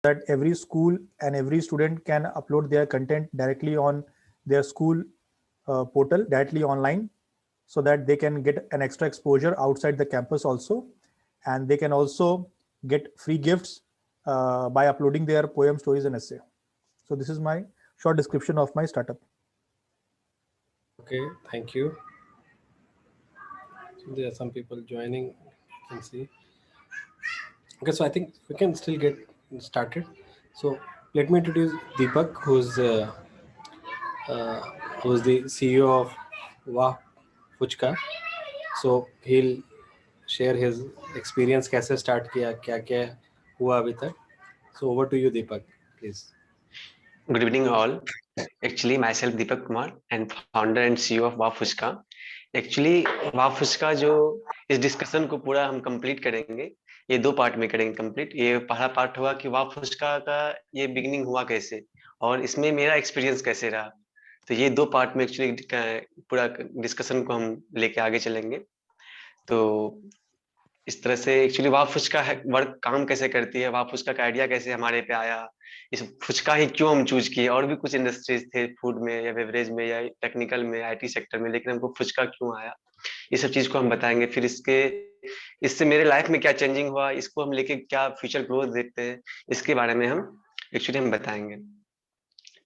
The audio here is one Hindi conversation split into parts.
that every school and every student can upload their content directly on their school portal, directly online, so that they can get an extra exposure outside the campus also, and they can also get free gifts by uploading their poem, stories, and essay. So this is my short description of my startup. Okay, thank you. So there are some people joining, you can see. Okay, so I think we can still get started. So let me introduce Deepak, uh, who's the CEO of Wah Fuchka. So he'll share his experience, कैसे start किया, क्या क्या हुआ अभी तक. So over to you, Deepak, please. Good evening, all. Actually, myself Deepak Kumar and founder and CEO of वाह फुचका. Actually, वाह फुचका जो इस डिस्कशन को पूरा हम कंप्लीट करेंगे, ये दो पार्ट में करेंगे कंप्लीट. ये पहला पार्ट हुआ कि वाह फुचका का ये बिगिनिंग हुआ कैसे और इसमें मेरा एक्सपीरियंस कैसे रहा. तो ये दो पार्ट में एक्चुअली पूरा डिस्कशन को हम लेके आगे चलेंगे. तो इस तरह से एक्चुअली वाह फुचका वर्क काम कैसे करती है, वाह फुचका का आइडिया कैसे हमारे पे आया, इस फुचका ही क्यों हम चूज किए. और भी कुछ इंडस्ट्रीज थे फूड में या बेवरेज में या टेक्निकल में, आईटी सेक्टर में, लेकिन हमको फुचका क्यों आया, ये सब चीज को हम बताएंगे. फिर इससे मेरे लाइफ में क्या चेंजिंग हुआ, इसको हम लेके क्या फ्यूचर ग्रोथ देखते हैं, इसके बारे में हम एक्चुअली बताएंगे.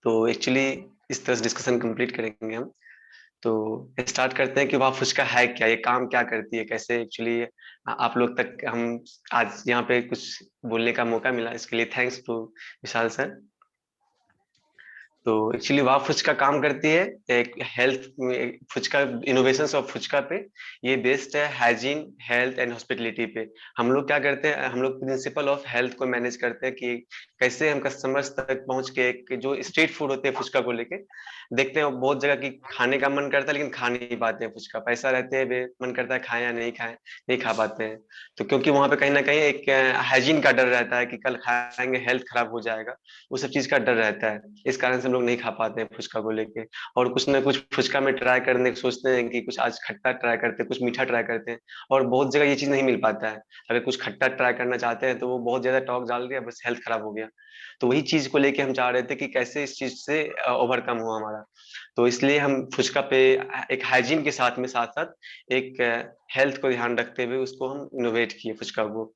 तो एक्चुअली इस तरह से डिस्कशन कंप्लीट करेंगे हम. तो स्टार्ट करते हैं कि वाह फुचका है क्या, ये काम क्या करती है, कैसे एक्चुअली आप लोग तक हम आज यहाँ पे कुछ बोलने का मौका मिला, इसके लिए थैंक्स टू विशाल सर. तो एक्चुअली वाह फुचका काम करती है एक health phuchka, innovations of phuchka पे ये बेस्ड है हाइजीन, हेल्थ एंड हॉस्पिटलिटी पे. हम लोग क्या करते हैं, हम लोग प्रिंसिपल ऑफ हेल्थ को मैनेज करते हैं कि कैसे हम कस्टमर्स तक पहुंच के जो स्ट्रीट फूड होते हैं फुचका को लेके देखते हैं. बहुत जगह की खाने का मन करता है लेकिन खा नहीं पाते हैं फुचका, पैसा रहते हैं, मन करता है खाएं या नहीं खाएं, नहीं खा पाते हैं. तो क्योंकि वहां पे कहीं ना कहीं एक हाइजीन का डर रहता है कि कल खाएंगे हेल्थ खराब हो जाएगा, वो सब चीज का डर रहता है. इस कारण से हम लोग नहीं खा पाते हैं फुचका को लेके. और कुछ ना कुछ फुचका में ट्राई करने की सोचते हैं कि कुछ आज खट्टा ट्राई करते हैं, कुछ मीठा ट्राई करते हैं, और बहुत जगह ये चीज नहीं मिल पाता है. अगर कुछ खट्टा ट्राई करना चाहते हैं तो वो बहुत ज्यादा टॉक डाल दिया, बस हेल्थ खराब हो गया. तो वही चीज को लेके हम चाह रहे थे कि कैसे इस चीज से ओवरकम हो हमारा. तो इसलिए हम फुचका पे एक हाइजीन के साथ साथ एक हेल्थ को ध्यान रखते हुए उसको हम इनोवेट किए फुचका को.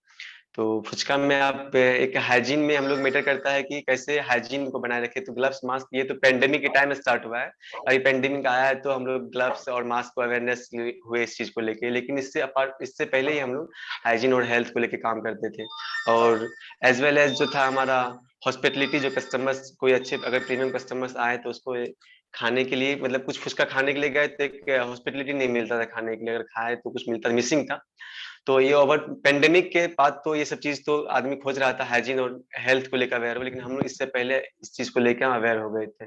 तो फुचका में आप एक हाइजीन में हम लोग मैटर करता है कि कैसे हाइजीन को बनाए रखे. तो ग्लव्स, मास्क, ये तो पेंडेमिक के टाइम में स्टार्ट हुआ है. अभी पेंडेमिक आया है तो हम लोग ग्लव्स और मास्क को अवेयरनेस हुए इस चीज को लेके, लेकिन इससे पहले ही हम लोग हाइजीन और हेल्थ को लेके काम करते थे. और एज वेल एज जो था हमारा हॉस्पिटलिटी, जो कस्टमर्स कोई अच्छे अगर प्रीमियम कस्टमर्स आए तो उसको खाने के लिए, मतलब कुछ फुचका खाने के लिए गए तो एक हॉस्पिटलिटी नहीं मिलता था खाने के लिए, अगर खाए तो कुछ मिलता, मिसिंग था. तो ये ओवर पेंडेमिक के बाद तो ये सब चीज तो आदमी खोज रहा था हाइजीन और हेल्थ को लेकर अवेयर हो, लेकिन हम लोग इससे पहले इस चीज को लेकर अवेयर हो गए थे.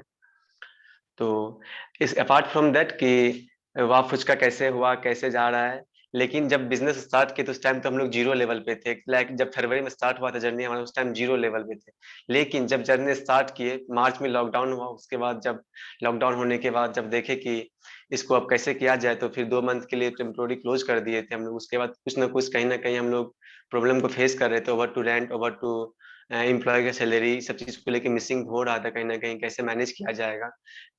तो इस अपार्ट फ्रॉम दैट कि वाह फुचका कैसे हुआ, कैसे जा रहा है, लेकिन जब बिजनेस स्टार्ट किए तो उस टाइम तो हम लोग जीरो लेवल पे थे. लाइक जब फरवरी में स्टार्ट हुआ था जर्नी हमारा, उस टाइम जीरो लेवल पे थे. लेकिन जब जर्नी स्टार्ट किए, मार्च में लॉकडाउन हुआ, उसके बाद जब लॉकडाउन होने के बाद जब देखे कि इसको अब कैसे किया जाए, तो फिर 2 मंथ के लिए टेम्पोररी क्लोज कर दिए थे हम लोग. उसके बाद कुछ ना कुछ कहीं ना कहीं हम लोग प्रॉब्लम को फेस कर रहे थे, over to rent, over to employ का सैलरी, सब चीज को लेके मिसिंग हो रहा था कहीं ना कहीं, कैसे मैनेज किया जाएगा.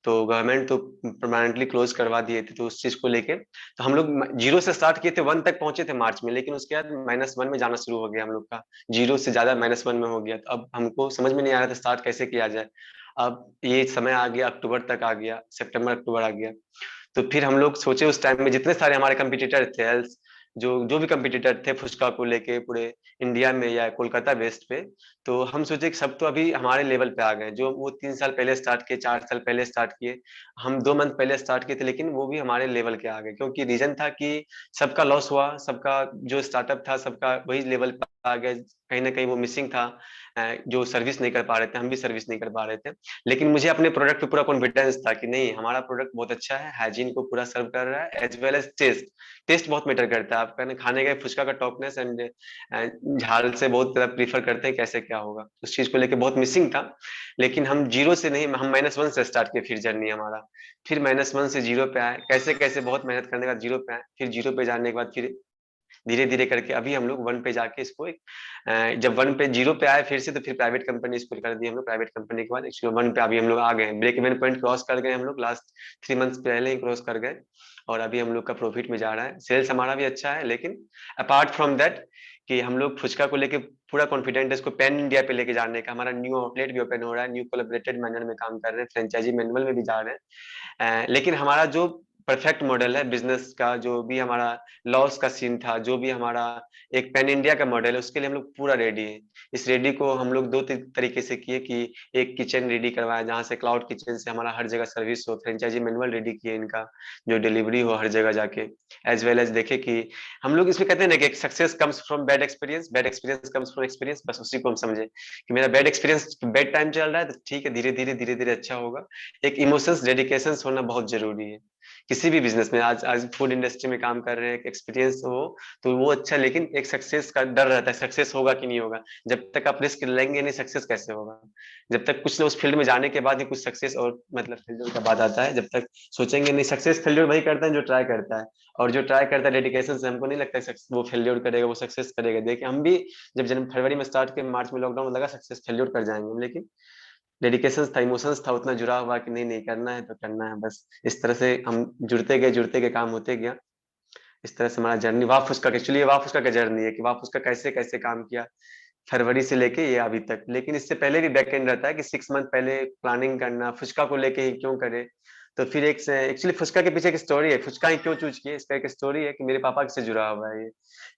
तो गवर्नमेंट तो परमानेंटली क्लोज करवा दिए थे, तो उस चीज को लेके तो हम लोग जीरो से स्टार्ट किए थे, 1 तक पहुंचे थे मार्च में, लेकिन उसके बाद -1 में जाना शुरू हो गया हम लोग का. जीरो से ज्यादा -1 में हो गया. तो अब हमको समझ में नहीं आ रहा था स्टार्ट कैसे किया जाए. अब ये समय आ गया, अक्टूबर तक आ गया, सितंबर अक्टूबर आ गया. तो फिर हम लोग सोचे उस टाइम में जितने सारे हमारे कंपटीटर थे, जो जो भी कंपटीटर थे फुचका को लेके पूरे इंडिया में या कोलकाता बेस्ड पे, तो हम सोचे कि सब तो अभी हमारे लेवल पे आ गए, जो वो 3 साल पहले स्टार्ट किए, 4 साल पहले स्टार्ट किए, हम 2 मंथ पहले स्टार्ट किए थे, लेकिन वो भी हमारे लेवल के आ गए. क्योंकि रीजन था कि सबका लॉस हुआ, सबका जो स्टार्टअप था सबका वही लेवल पे आ गया. कहीं ना कहीं वो मिसिंग था, जो सर्विस नहीं कर पा रहे थे, हम भी सर्विस नहीं कर पा रहे थे. लेकिन मुझे अपने प्रोडक्ट पे पूरा कॉन्फिडेंस था कि नहीं, हमारा प्रोडक्ट बहुत अच्छा है, हाइजीन को पूरा सर्व कर रहा है, as well as taste. Taste बहुत मैटर करता है. आपका खाने का फुचका का टॉपनेस एंड झाल से बहुत ज्यादा प्रीफर करते हैं कैसे क्या होगा, उस चीज को लेके बहुत मिसिंग था. लेकिन हम जीरो से नहीं, हम -1 से स्टार्ट किए फिर जर्नी हमारा. फिर -1 से जीरो पे आए, कैसे कैसे बहुत मेहनत करने के बाद जीरो पे आए. फिर जीरो पे जाने के बाद फिर धीरे धीरे करके अभी हम लोग 1 पे जाके इसको जब 1 पे 0 पे आए फिर से, तो फिर प्राइवेट कंपनी इसको कर दी हम लोग। प्राइवेट कंपनी के बाद एक्चुअली 1 पे अभी हम लोग आ गए, ब्रेक इवन पॉइंट क्रॉस कर गए हम लोग, लास्ट 3 मंथ्स पहले ही क्रॉस कर गए, और अभी हम लोग का प्रॉफिट में जा रहा है। सेल्स हमारा भी अच्छा है, लेकिन अपार्ट फ्रॉम दैट कि हम लोग फुचका को लेके पूरा कॉन्फिडेंट है, इसको पैन इंडिया पे लेके जाने का। हमारा न्यू आउटलेट भी ओपन हो रहा है, न्यू कोलैबोरेटेड मैनर में काम कर रहे हैं, फ्रेंचाइजी मैनुअल में भी जा रहे हैं। लेकिन हमारा जो परफेक्ट मॉडल है बिजनेस का, जो भी हमारा लॉस का सीन था, जो भी हमारा एक पैन इंडिया का मॉडल है, उसके लिए हम लोग पूरा रेडी है। इस रेडी को हम लोग 2 तरीके से किए कि एक किचन रेडी करवाया जहाँ से क्लाउड किचन से हमारा हर जगह सर्विस हो, फ्रेंचाइजी मैनुअल रेडी किए इनका, जो डिलीवरी हो हर जगह जाके, एज वेल एज देखे कि हम लोग इसमें कहते हैं ना कि success comes from bad experience, bad experience comes from experience. बस उसी को हम समझे कि मेरा बैड एक्सपीरियंस, बैड टाइम चल रहा है तो ठीक है, धीरे धीरे अच्छा होगा। एक इमोशंस डेडिकेशन होना बहुत जरूरी है किसी भी बिजनेस में। आज आज फूड इंडस्ट्री में काम कर रहे हैं, एक्सपीरियंस हो तो वो अच्छा, लेकिन एक सक्सेस का डर रहता है, सक्सेस होगा कि नहीं होगा। जब तक आप रिस्क लेंगे नहीं, सक्सेस कैसे होगा? जब तक कुछ ना उस फील्ड में जाने के बाद ही कुछ सक्सेस और मतलब फेल्योर का बात आता है। जब तक सोचेंगे नहीं, सक्सेस फेल्योर वही करता है जो ट्राई करता है, और जो ट्राई करता है डेडिकेशन से, हमको नहीं लगता है वो फेल्योर करेगा, वो सक्सेस करेगा। देखिए हम भी जब जनवरी फरवरी में स्टार्ट किए, मार्च में लॉकडाउन लगा, सक्सेस फेल्योर कर जाएंगे हम, लेकिन डेडिकेशन था, इमोशंस था उतना जुड़ा हुआ कि नहीं नहीं करना है तो करना है बस। इस तरह से हम जुड़ते गए काम होते गया। इस तरह से हमारा जर्नी वाह फुस्का, एक्चुअली वाह फुस्का का जर्नी है कि वाह फुस्का कैसे कैसे काम किया फरवरी से लेके ये अभी तक। लेकिन इससे पहले भी बैक एंड रहता है कि 6 मंथ पहले प्लानिंग करना, फुचका को लेके ही क्यों करे। तो फिर एक एक्चुअली फुचका के पीछे एक स्टोरी है, फुचका ही क्यों चूज किए, इसका एक स्टोरी है कि मेरे पापा से जुड़ा हुआ है ये,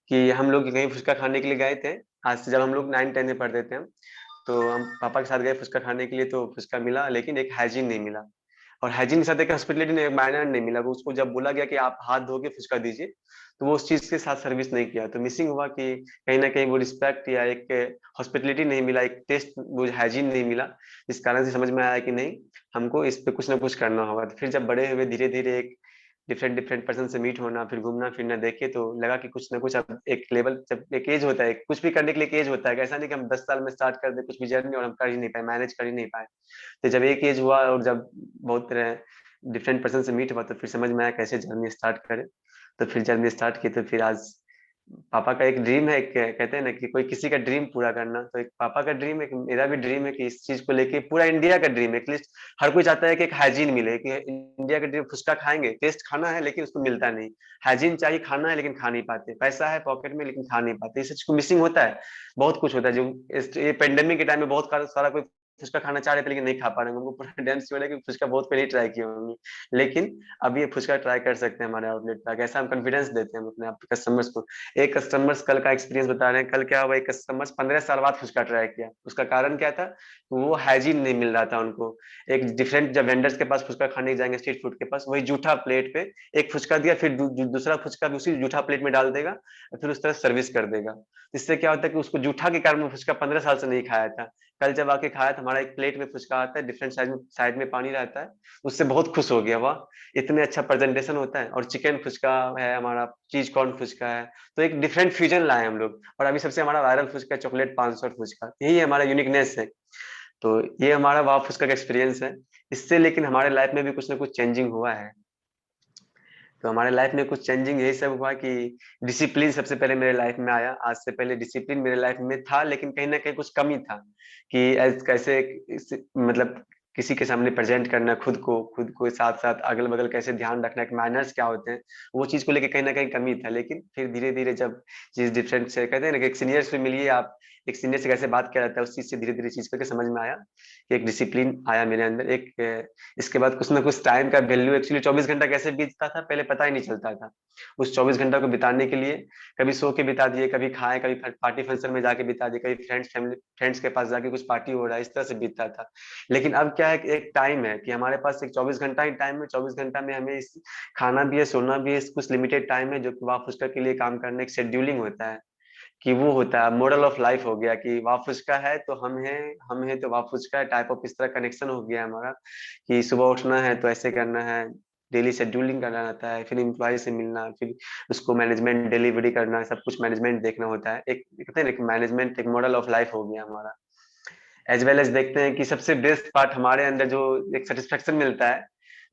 कि हम लोग कहीं फुचका खाने के लिए गए थे। आज से जब हम लोग 9-10 में पढ़ते थे हम, तो हम पापा के साथ गए फुचका खाने के लिए, तो फुचका मिला लेकिन एक हाइजीन नहीं मिला, और हाइजीन के साथ एक हॉस्पिटलिटी नहीं, मैनर नहीं मिला। उसको जब बोला गया कि आप हाथ धो के फुचका दीजिए, तो वो उस चीज के साथ सर्विस नहीं किया, तो मिसिंग हुआ कि कहीं ना कहीं वो रिस्पेक्ट या एक हॉस्पिटलिटी नहीं मिला, एक टेस्ट वो हाइजीन नहीं मिला। इस कारण से समझ में आया कि नहीं, हमको इस पे कुछ ना कुछ करना होगा। तो फिर जब बड़े हुए, धीरे धीरे एक डिफरेंट डिफरेंट पर्सन से मीट होना, फिर घूमना फिरना देखे, तो लगा कि कुछ ना कुछ अब एक लेवल, जब एक एज होता है, कुछ भी करने के लिए एक एज होता है। ऐसा नहीं कि हम 10 साल में स्टार्ट कर दे कुछ भी जर्नी और हम कर ही नहीं पाए, मैनेज कर ही नहीं पाए। तो जब एक एज हुआ और जब बहुत डिफरेंट पर्सन से मीट हुआ, तो फिर समझ में आया कैसे जर्नी स्टार्ट करें। तो फिर जर्नी स्टार्ट की, तो फिर आज पापा का एक ड्रीम है, कहते हैं ना कि कोई किसी का ड्रीम पूरा करना, तो एक पापा का ड्रीम है, मेरा भी ड्रीम है कि इस चीज को लेके पूरा इंडिया का ड्रीम है। एटलीस्ट हर कोई चाहता है कि एक हाइजीन मिले, कि इंडिया का ड्रीम, फुचका खाएंगे, टेस्ट खाना है लेकिन उसको मिलता नहीं, हाइजीन चाहिए, खाना है लेकिन खा नहीं पाते, पैसा है पॉकेट में लेकिन खा नहीं पाते, इस चीज को मिसिंग होता है। बहुत कुछ होता है जो ये पेंडेमिक के टाइम में बहुत सारा कोई फुचका खाना चाह रहे थे लेकिन नहीं खा पा रहे हैं, उनको पूरा डैम श्योर है कि फुचका बहुत पहले ट्राई किए होंगे, लेकिन अब ये फुचका ट्राई कर सकते हैं हमारे आउटलेट पर। ऐसा हम कॉन्फिडेंस देते हैं हम अपने आप कस्टमर्स को। एक कस्टमर्स कल का एक्सपीरियंस बता रहे हैं, कल क्या हुआ, एक कस्टमर्स 15 साल बाद फुचका ट्राई किया। उसका कारण क्या था, वो हाइजीन नहीं मिल रहा था उनको। एक डिफरेंट, जब वेंडर्स के पास फुचका खाने जाएंगे स्ट्रीट फूड के पास, वही जूठा प्लेट पे एक फुचका दिया, फिर दूसरा फुचका भी उसी जूठा प्लेट में डाल देगा, फिर उस तरह सर्विस कर देगा। इससे क्या होता है कि उसको जूठा के कारण वो फुचका 15 साल से नहीं खाया था, कल जब आके खाया तो हमारा एक प्लेट में फुचका आता है, डिफरेंट साइड में पानी रहता है, उससे बहुत खुश हो गया, वाह इतने अच्छा प्रेजेंटेशन होता है। और चिकन फुचका है हमारा, चीज कॉर्न फुचका है, तो एक डिफरेंट फ्यूजन लाए हम लोग। और अभी सबसे हमारा वायरल फुचका है चॉकलेट 500 फुचका, यही हमारा यूनिकनेस है। तो ये हमारा वाह फुचका का एक्सपीरियंस है। इससे लेकिन हमारे लाइफ में भी कुछ ना कुछ चेंजिंग हुआ है। तो हमारे लाइफ में कुछ चेंजिंग यही सब हुआ कि डिसिप्लिन सबसे पहले मेरे लाइफ में आया। आज से पहले डिसिप्लिन मेरे लाइफ में था, लेकिन कहीं ना कहीं कुछ कमी था कि कैसे मतलब किसी के सामने प्रेजेंट करना, खुद को साथ साथ अगल बगल कैसे ध्यान रखना, एक मैनर्स क्या होते हैं, वो चीज को लेके कहीं ना कहीं कमी था। लेकिन फिर धीरे धीरे जब चीज डिफरेंट से, कहते हैं ना कि एक सीनियर से मिलिए आप, एक सीनियर से कैसे बात किया जाता है, उस चीज से धीरे धीरे चीज करके समझ में आया कि एक डिसिप्लिन आया मेरे अंदर। एक इसके बाद कुछ ना कुछ टाइम का वैल्यू, एक्चुअली 24 घंटा कैसे बीतता था पहले पता ही नहीं चलता था। उस 24 घंटा को बिताने के लिए कभी सो के बिता दिए, कभी खाए, कभी पार्टी फंक्शन में जाके बिता दिए, कभी फ्रेंड्स के पास जाके कुछ पार्टी हो रहा है, इस तरह से बीतता था। लेकिन अब क्या है कि एक टाइम है कि हमारे पास एक 24 घंटा ही टाइम है, 24 घंटा में हमें खाना भी है, सोना भी है, कुछ लिमिटेड टाइम है जो कि वाह फुचका के लिए काम करने, एक शेड्यूलिंग होता है कि वो होता है मॉडल ऑफ लाइफ हो गया कि वाह फुचका है तो हम हैं तो वाह फुचका है, टाइप ऑफ इस तरह कनेक्शन हो गया हमारा कि सुबह उठना है तो ऐसे करना है, डेली शेड्यूलिंग करना रहता है, फिर एम्प्लॉय से मिलना, फिर उसको मैनेजमेंट डिलीवरी करना, सब कुछ मैनेजमेंट देखना होता है। एक कहते हैं ना मैनेजमेंट एक मॉडल ऑफ लाइफ हो गया हमारा। एज वेल एज देखते हैं कि सबसे बेस्ट पार्ट हमारे अंदर जो एक सेटिस्फेक्शन मिलता है,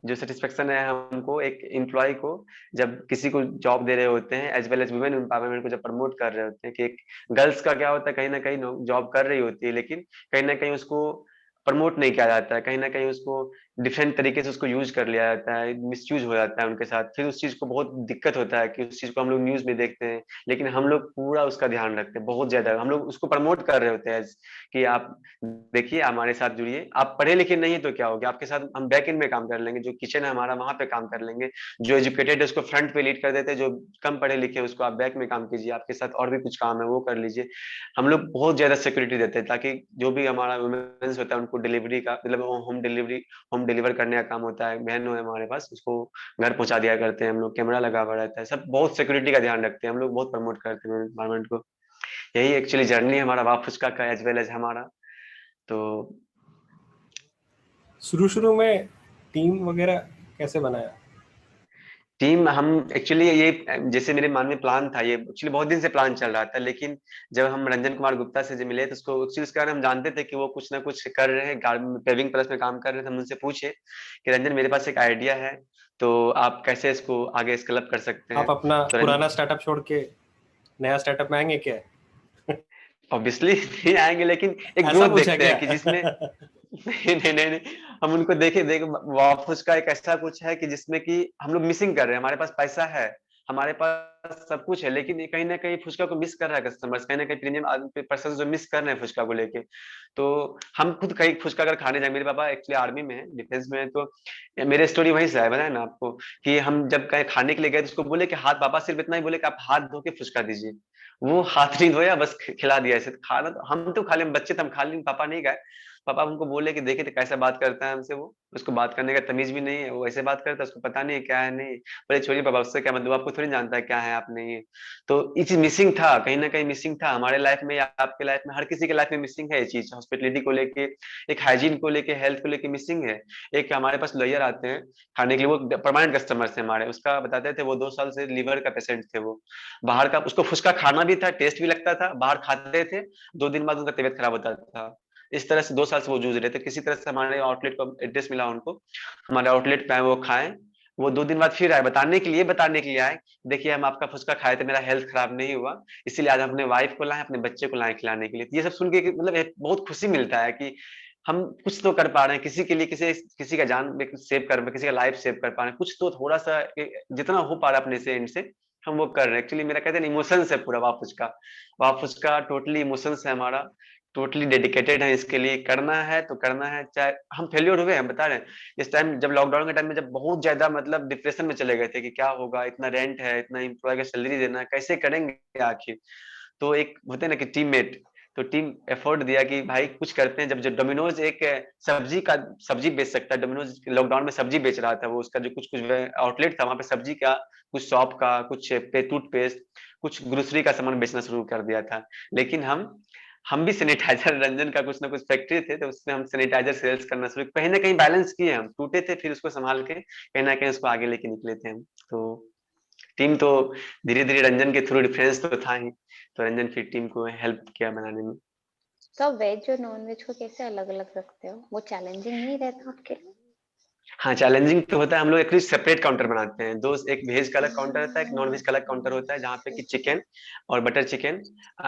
जो सेटिस्फेक्शन है हमको एक एम्प्लॉय को जब किसी को जॉब दे रहे होते हैं, as well as women empowerment को जब प्रमोट कर रहे होते हैं, कि एक गर्ल्स का क्या होता है, कहीं ना कहीं जॉब कर रही होती है लेकिन कहीं ना कहीं उसको प्रमोट नहीं किया जाता है, कहीं ना कहीं उसको डिफरेंट तरीके से उसको यूज कर लिया जाता है, मिसयूज हो जाता है उनके साथ, फिर उस चीज को बहुत दिक्कत होता है कि उस चीज को हम लोग न्यूज में देखते हैं, लेकिन हम लोग पूरा उसका ध्यान रखते हैं, बहुत ज्यादा हम लोग उसको प्रमोट कर रहे होते हैं कि आप देखिए हमारे साथ जुड़िए, आप पढ़े लिखे नहीं तो क्या हो गया, आपके साथ हम बैक एंड में काम कर लेंगे, जो किचन है हमारा वहां पे काम कर लेंगे, जो एजुकेटेड है उसको फ्रंट पे लीड कर देते हैं, जो कम पढ़े लिखे हैं उसको आप बैक में काम कीजिए, आपके साथ और भी कुछ काम है वो कर लीजिए। हम लोग बहुत ज्यादा सिक्योरिटी देते हैं ताकि जो भी हमारा वुमेन्स होता है उनको डिलीवरी का मतलब होम डिलीवर करने का काम होता है, बहन है हमारे पास, उसको घर पहुंचा दिया करते हैं हम लोग, कैमरा लगा हुआ रहता है, सब बहुत सिक्योरिटी का ध्यान रखते हैं हम लोग, बहुत प्रमोट करते हैं एनवायरमेंट को। यही एक्चुअली जर्नी हमारा वाफ फुचका का एज वेल एज हमारा। तो शुरू में टीम वगैरह कैसे बनाया? टीम हम एक्चुअली ये जैसे मेरे मन में प्लान था, ये एक्चुअली बहुत दिन से प्लान चल रहा था, लेकिन जब हम रंजन कुमार गुप्ता से जब मिले तो उसको उस चीज के बारे में हम जानते थे कि वो कुछ ना कुछ कर रहे हैं, पेविंग प्लस में काम कर रहे थे, हम उनसे पूछे कि रंजन मेरे पास एक आइडिया है, तो आप कैसे इसको आगे स्केल अप कर सकते आप हैं। अपना तो पुराना स्टार्टअप छोड़ के नया स्टार्टअप में आएंगे क्या? ऑब्वियसली नहीं आएंगे, लेकिन एक ऐसा ग्रोथ पूछा देखते क्या? हैं कि जिसमें नहीं, हम उनको देखे वापस का एक ऐसा कुछ है कि जिसमें कि हम लोग मिसिंग कर रहे हैं, हमारे पास पैसा है, हमारे पास सब कुछ है, लेकिन ये कहीं ना कहीं फुचका को मिस कर रहा है कस्टमर्स, कहीं ना कहीं प्रीमियम पर्सन जो मिस कर रहे हैं फुचका को लेके। तो हम खुद कहीं फुचका अगर खाने जाए, मेरे पापा एक्चुअली आर्मी में है, डिफेंस में है, तो मेरे स्टोरी वहीं से है, बताया ना आपको, कि हम जब कहीं खाने के लिए गए तो उसको बोले कि हाथ, पापा सिर्फ इतना ही बोले कि आप हाथ धो के फुचका दीजिए, वो हाथ नहीं धोया, बस खिला दिया ऐसे। खाना तो हम तो खा ले, बच्चे तो हम खा लें, पापा नहीं गए। पापा हमको बोले कि देखे तो कैसा बात करता है हमसे, वो उसको बात करने का तमीज भी नहीं है, वो ऐसे बात करता है, उसको पता नहीं है क्या है नहीं। बोले छोड़िए पापा, उससे क्या मतलब, आपको थोड़ी जानता है क्या है आप नहीं है। तो ये चीज मिसिंग था, कहीं ना कहीं मिसिंग था हमारे लाइफ में या आपके लाइफ में, हर किसी के लाइफ में मिसिंग है ये चीज, हॉस्पिटलिटी को लेके, एक हाइजीन को लेके, हेल्थ को लेके मिसिंग है। एक हमारे पास लॉयर आते हैं खाने के लिए, वो परमानेंट कस्टमर थे हमारे, उसका बताते थे वो 2 साल से लीवर का पेशेंट थे, वो बाहर का, उसको फुचका खाना भी था, टेस्ट भी लगता था, बाहर खाते थे, 2 दिन बाद उनका तबीयत खराब होता था। इस तरह से 2 साल से वो जूझ रहे थे, किसी तरह से हमारे आउटलेट को एड्रेस मिला उनको, हमारे आउटलेट पे आए, वो खाए, वो 2 दिन बाद फिर आए बताने के लिए आए, देखिए हम आपका फुचका खाए थे, मेरा हेल्थ खराब नहीं हुआ, इसीलिए आज हम अपने वाइफ को लाए, अपने बच्चे को लाए खिलाने के लिए। ये सब सुन के मतलब बहुत खुशी मिलता है कि हम कुछ तो कर पा रहे हैं किसी के लिए, किसी का जान सेव कर, किसी का लाइफ सेव कर पा रहे हैं, कुछ तो थोड़ा सा जितना हो पा रहा है अपने से एंड से हम वो कर रहे हैं। एक्चुअली मेरा कहते हैं इमोशंस है पूरा वापस का टोटली इमोशंस है हमारा, टोटली डेडिकेटेड है इसके लिए, करना है तो करना है, चाहे हम फेलियर हुए, हम बता रहे हैं इस टाइम, जब लॉकडाउन के टाइम में जब बहुत ज्यादा मतलब डिप्रेशन में चले गए थे कि क्या होगा, इतना रेंट है, इतना एम्प्लॉय का सैलरी देना है, कैसे करेंगे आखिर। तो एक होते हैं ना कि टीममेट, तो टीम एफर्ट दिया कि भाई कुछ करते हैं, जब डोमिनोज एक सब्जी बेच सकता है, डोमिनोज लॉकडाउन में सब्जी बेच रहा था, वो उसका जो कुछ कुछ आउटलेट था वहां पे सब्जी का, कुछ शॉप का, कुछ टूथपेस्ट, कुछ ग्रोसरी का सामान बेचना शुरू कर दिया था। लेकिन हम भी सैनिटाइजर, रंजन का कुछ ना कुछ फैक्ट्री थे तो उसमें हम सैनिटाइजर सेल्स करना शुरू, कहीं ना कहीं बैलेंस किए, हम टूटे थे फिर उसको संभाल के कहीं ना कहीं उसको आगे लेके निकले थे हम। तो टीम तो धीरे धीरे रंजन के थ्रू डिफरेंस तो था ही, तो रंजन फिर टीम को हेल्प किया बनाने में। तो आप वेज और नॉन वेज को कैसे अलग अलग रखते हो? वो चैलेंजिंग नहीं रहता आपके लिए? हाँ चैलेंजिंग तो होता है, हम लोग एक्चुअली सेपरेट काउंटर बनाते हैं, दो, एक वेज का अलग काउंटर होता है, एक नॉन वेज का अलग काउंटर होता है, जहाँ पे कि चिकन और बटर चिकन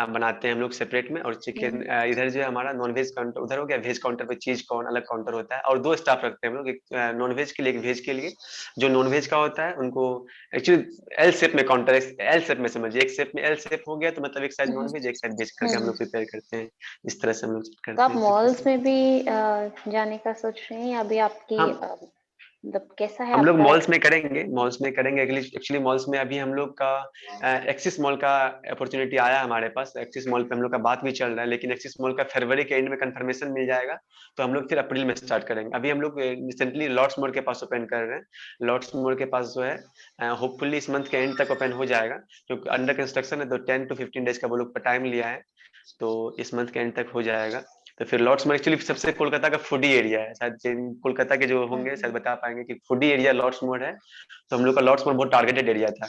बनाते हैं हम लोग सेपरेट में, और चिकन इधर जो है हमारा नॉन वेज काउंटर उधर हो गया, वेज काउंटर पे चीज कॉर्न अलग काउंटर होता है, और 2 स्टाफ रखते हैं हम लोग, एक नॉन वेज के लिए एक वेज के लिए। जो नॉन वेज का होता है उनको एक्चुअली एल शेप में काउंटर, एल शेप में समझिए, एक शेप में एल शेप हो गया तो मतलब एक साइड नॉन वेज एक साइड वेज करके हम लोग प्रिपेयर करते हैं, इस तरह से हम लोग तो करते आप हैं। मॉल्स में भी जाने का सोच रहे हैं या अभी आपकी हम मतलब कैसा है हम लोग आपका? मॉल्स में करेंगे एक्चुअली मॉल्स में अभी हम लोग का एक्सिस मॉल का अपॉर्चुनिटी आया हमारे पास, एक्सिस मॉल पे हम लोग का बात भी चल रहा है, लेकिन एक्सिस मॉल का फरवरी के एंड में कंफर्मेशन मिल जाएगा, तो हम लोग फिर अप्रैल में स्टार्ट करेंगे। अभी हम लोग रिसेंटली लॉर्ड्स मोड़ के पास ओपन कर रहे हैं, लॉर्ड्स मोड़ के पास जो है होपफुली इस मंथ के एंड तक ओपन हो जाएगा, जो अंडर कंस्ट्रक्शन है, तो 10 to 15 डेज का वो लोग टाइम लिया है, तो इस मंथ के एंड तक हो जाएगा। तो फिर लॉर्ड्स मोर एक्चुअली सबसे कोलकाता का फूडी एरिया है, शायद कोलकाता के जो होंगे शायद बता पाएंगे कि फूडी एरिया लॉर्ड्स मोर है, तो हम लोग का लॉर्ड्स मोर बहुत टारगेटेड एरिया था।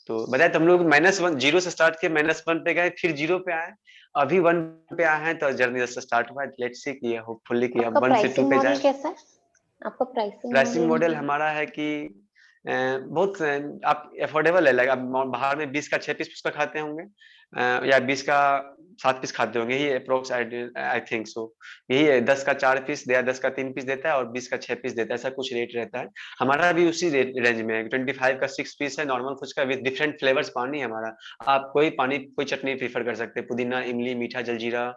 तो बताए तो हम लोग -1 जीरो से स्टार्ट किए, -1 पे गए, फिर 0 पे आए, अभी 1 पे आए हैं, तो जर्नी जैसे स्टार्ट हुआ है, लेट्स सी कि होपफुली कि आपका अब 1 से 2 प्राइसिंग पे मॉडल जाए। कैसा है? आपका प्राइसिंग प्राइसिंग मॉडल मॉडल हमारा है कि बहुत आप अफोर्डेबल है, आप बाहर में 20 का 6 पीस उसका खाते होंगे, या 20 का 7 पीस खाते होंगे, यही अप्रोक्स आई थिंक सो। यही है, 10 का 4 पीस या 10 का 3 पीस देता है और 20 का 6 पीस देता है, ऐसा कुछ रेट रहता है। हमारा भी उसी रेंज में है, 25 का 6 पीस है normal phuchka with different flavours पानी है हमारा। आप कोई चटनी प्रीफर कर सकते हैं, पुदीना, इमली, मीठा, जलजीरा,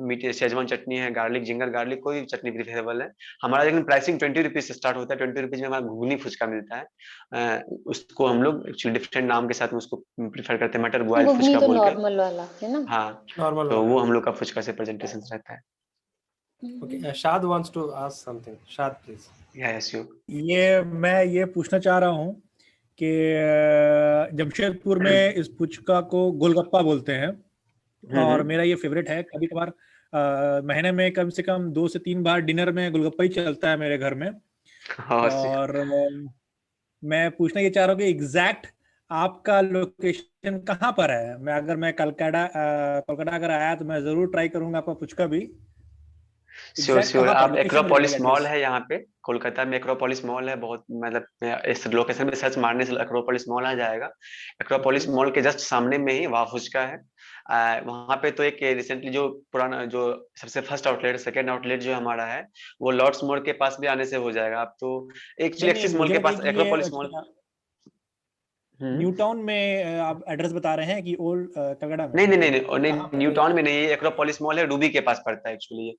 मीठे शेजवान चटनी है, गार्लिक, जिंगर गार्लिक, कोई भी चटनी प्रीफरेबल है हमारा। लेकिन प्राइसिंग 20 रुपीज से स्टार्ट होता है। 20 रुपीज में हमारा घुगनी फुचका मिलता है। उसको हम लोग एक्चुअली डिफरेंट नाम के साथ में उसको प्रीफर करते हैं, मटर बॉयल घुगनी फुचका तो बोल के। नॉर्मल वाला है ना? हाँ, नॉर्मल तो वाला। वो हम लोग का फुचका से प्रेजेंटेशन रहता है। Okay, Shad wants to ask something. Shad, please. Yes you. मैं ये पूछना चाह रहा हूँ कि जमशेदपुर में इस पुचका को गोलगप्पा बोलते हैं और मेरा ये फेवरेट है। कभी कभार महीने में कम से कम 2 से 3 बार डिनर में गोलगप्पा ही चलता है मेरे घर में। और मैं पूछना ये चाह रहा हूँ कि एग्जैक्ट आपका लोकेशन कहाँ पर है? अगर मैं कोलकाता अगर आया तो मैं जरूर ट्राई करूंगा आपका पुचका भी। Sure exact sure. कहाँ पर आप लोकेशन एक्रोपोलिस बताइए, मॉल एड्रेस। है यहाँ पे कोलकाता में, एक्रोपोलिस मॉल है, बहुत मतलब इस लोकेशन में सर्च मारने से एक्रोपोलिस मॉल आ जाएगा। एक्रोपोलिस मॉल के जस्ट सामने में ही वाह फुचका है। वहाँ पे तो एक रिसेंटली जो पुराना जो सबसे फर्स्ट आउटलेट, सेकंड आउटलेट जो हमारा है वो लॉर्ड्स मोड़ के पास भी आने से हो जाएगा। आप तो एक्चुअली नहीं नहीं, एक्सिस मॉल मुझे के बताइए पास कि ये एक्रोपोलिस मॉल। न्यू टाउन में आप एड्रेस बता रहे हैं कि ओल्ड कलकत्ता में? नहीं नहीं नहीं नहीं, कहाँ नहीं पर न्यू है? टाउन में नहीं, ये एक्रोपोलिस मॉल है, रूबी के पास पड़ता है एक्चुअली ये।